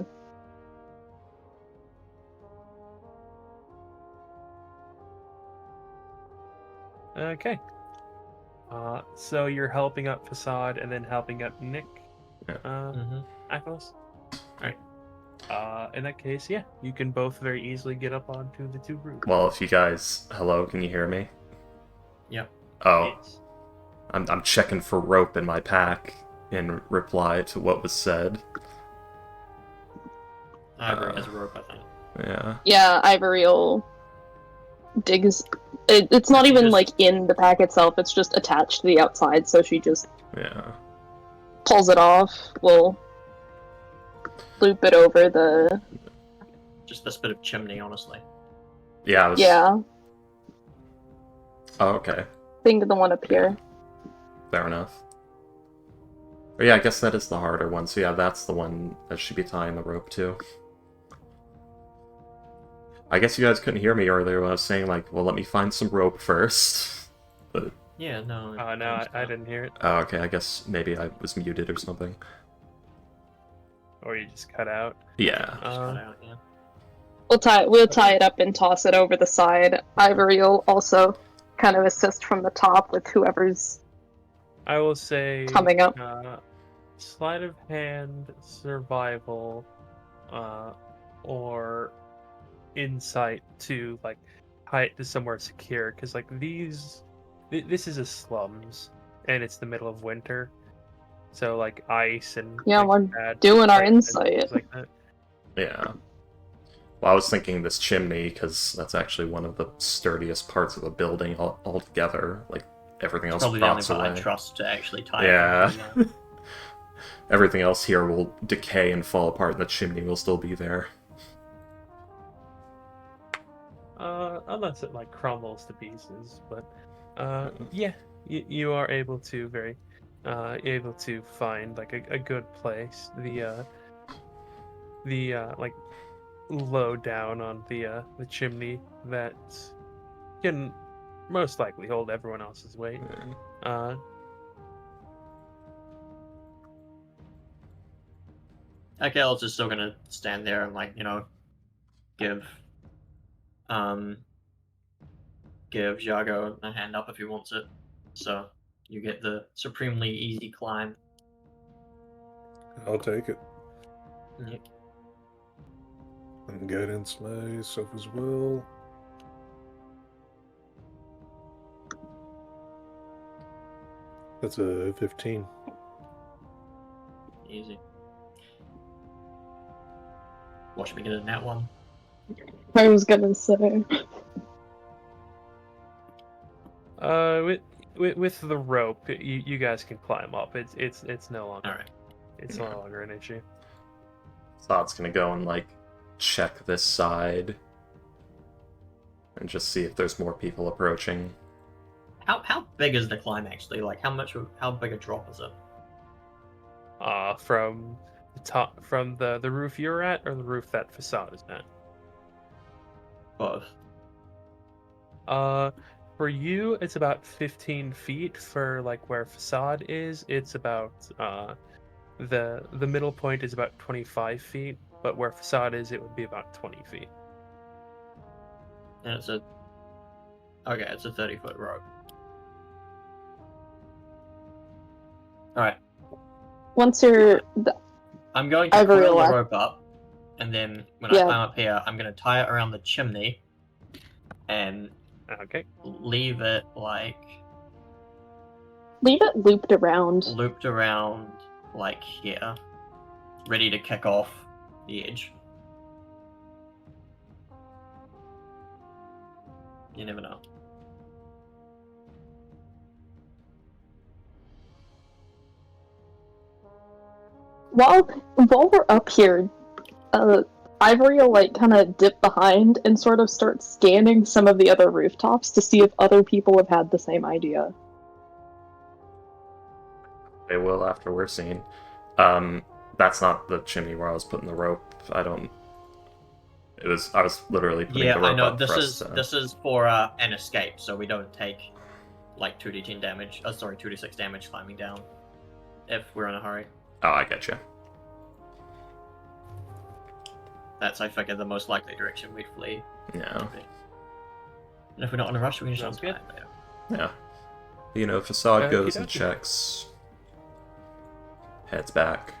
Okay. So you're helping up Facade and then helping up Nick. Yeah. Akos. Right. In that case, yeah, you can both very easily get up onto the two groups. Well, if you guys, hello, can you hear me? Yep. Oh, Yes. I'm checking for rope in my pack in reply to what was said. Ivory has a rope, I think. Yeah. Yeah, Ivoriel digs. It's not even Just- like in the pack itself. It's just attached to the outside, so she just Yeah. pulls it off. We'll loop it over the. Just this bit of chimney, honestly. Yeah. I was... Yeah, Oh, okay. thing to the one up here. Fair enough. But yeah, I guess that is the harder one. So yeah, that's the one that should be tying the rope to. I guess you guys couldn't hear me earlier when I was saying, like, well, let me find some rope first. But... Yeah, no. No, I didn't hear it. Oh, okay, I guess maybe I was muted or something. Or you just cut out. Yeah. Just cut out, yeah. We'll tie it up and toss it over the side. Ivory will also kind of assist from the top with whoever's I will say coming up. sleight of hand, survival, or insight to like hide to somewhere secure. Because like this is a slums, and it's the middle of winter, so like ice and Yeah, like, we're bad doing our weather and insight. things like that. Yeah. Well, I was thinking this chimney, because that's actually one of the sturdiest parts of the building altogether. Like, everything else Probably the only rots part I away. trust to actually tie Yeah. it. Everything else here will decay and fall apart, and the chimney will still be there. Unless it like crumbles to pieces, but yeah, you are able to find like a good place. The like low down on the chimney that can most likely hold everyone else's weight. Okay, Ellis is still gonna stand there and like, give Jago a hand up if he wants it. So you get the supremely easy climb. I'll take it. Yep. And guidance myself as well. That's a 15. Easy. Watch me get a nat one. I was gonna say. With the rope, you guys can climb up. It's no longer Alright. it's no longer an issue. Zod's gonna go and like check this side and just see if there's more people approaching. How big is the climb actually? Like how big a drop is it? From the top, from the roof you're at, or the roof that facade is at. Both. For you, it's about 15 feet. For like where facade is, it's about the middle point is about 25 feet, but where facade is, it would be about 20 feet. And it's a 30-foot rope. Alright. Once you're I'm going to Ivory coil the left. rope up, and then when I Yeah. climb up here, I'm going to tie it around the chimney and Okay. leave it leave it looped around. looped around like here, ready to kick off the edge. You never know. While we're up here, Ivory will like kind of dip behind and sort of start scanning some of the other rooftops to see if other people have had the same idea. They will after we're seen. That's not the chimney where I was putting the rope. I was literally putting Yeah, the rope I know. up This for is us to- this is for an escape, so we don't take like 2d10 damage. 2d6 damage climbing down if we're in a hurry. Oh, I get you. That's, I figure, the most likely direction we'd flee. Yeah. And if we're not in a rush, we can just Sounds good. untie later. Yeah. You know, facade goes and Okey-dokey. checks. Heads back.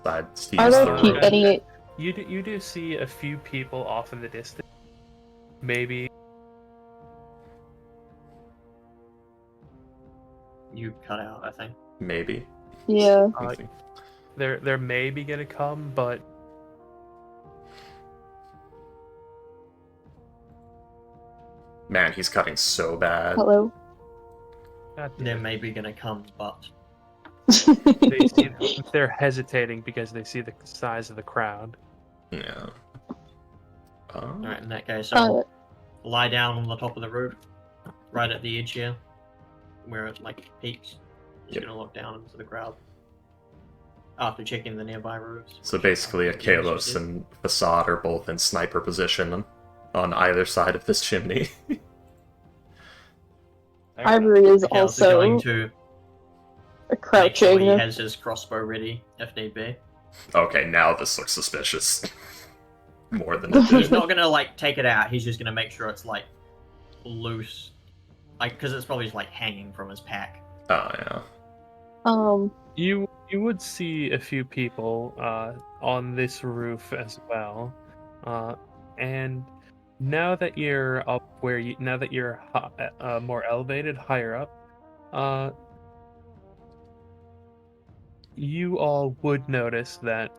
Side sees Are the there rope. any? You do see a few people off in the distance. Maybe You cut out, I think. Maybe. Yeah. they're maybe gonna come, but Man, he's cutting so bad. Hello. God damn They're it. maybe gonna come, but They're hesitating because they see the size of the crowd. Yeah. Oh. alright, in that case, Uh, I'll lie down on the top of the roof, right at the edge here, where it like peaks. Just Yep. gonna look down into the crowd after checking the nearby roofs. So basically, Yeah, Kalos and Facade are both in sniper position on either side of this chimney. Ivory is Kalos also going to make sure crouching. he has his crossbow ready if need be. Okay, now this looks suspicious. More than it He's did. not gonna like take it out. He's just gonna make sure it's like loose, like because it's probably just like hanging from his pack. Oh, yeah. You would see a few people on this roof as well, and now that you're up now that you're more elevated, higher up, you all would notice that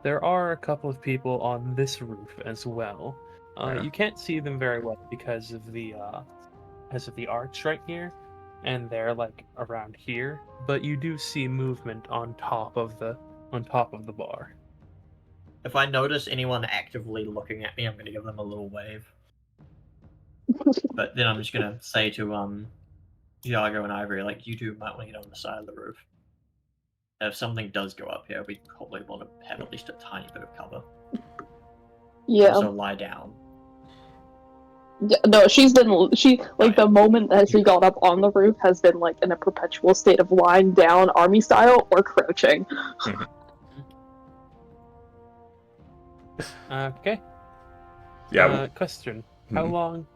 there are a couple of people on this roof as well. Yeah. You can't see them very well because of the arch right here, and they're like around here. But you do see movement on top of the bar. If I notice anyone actively looking at me, I'm gonna give them a little wave. But then I'm just gonna say to Iago and Ivory, like, you two might want to get on the side of the roof. If something does go up here, we probably want to have at least a tiny bit of cover. Yeah. So lie down. No, the moment that she got up on the roof has been like in a perpetual state of lying down army style or crouching. Okay. Yeah. Question: Mhm.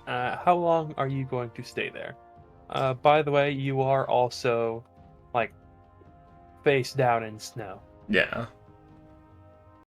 How long are you going to stay there? By the way, you are also like face down in snow. Yeah.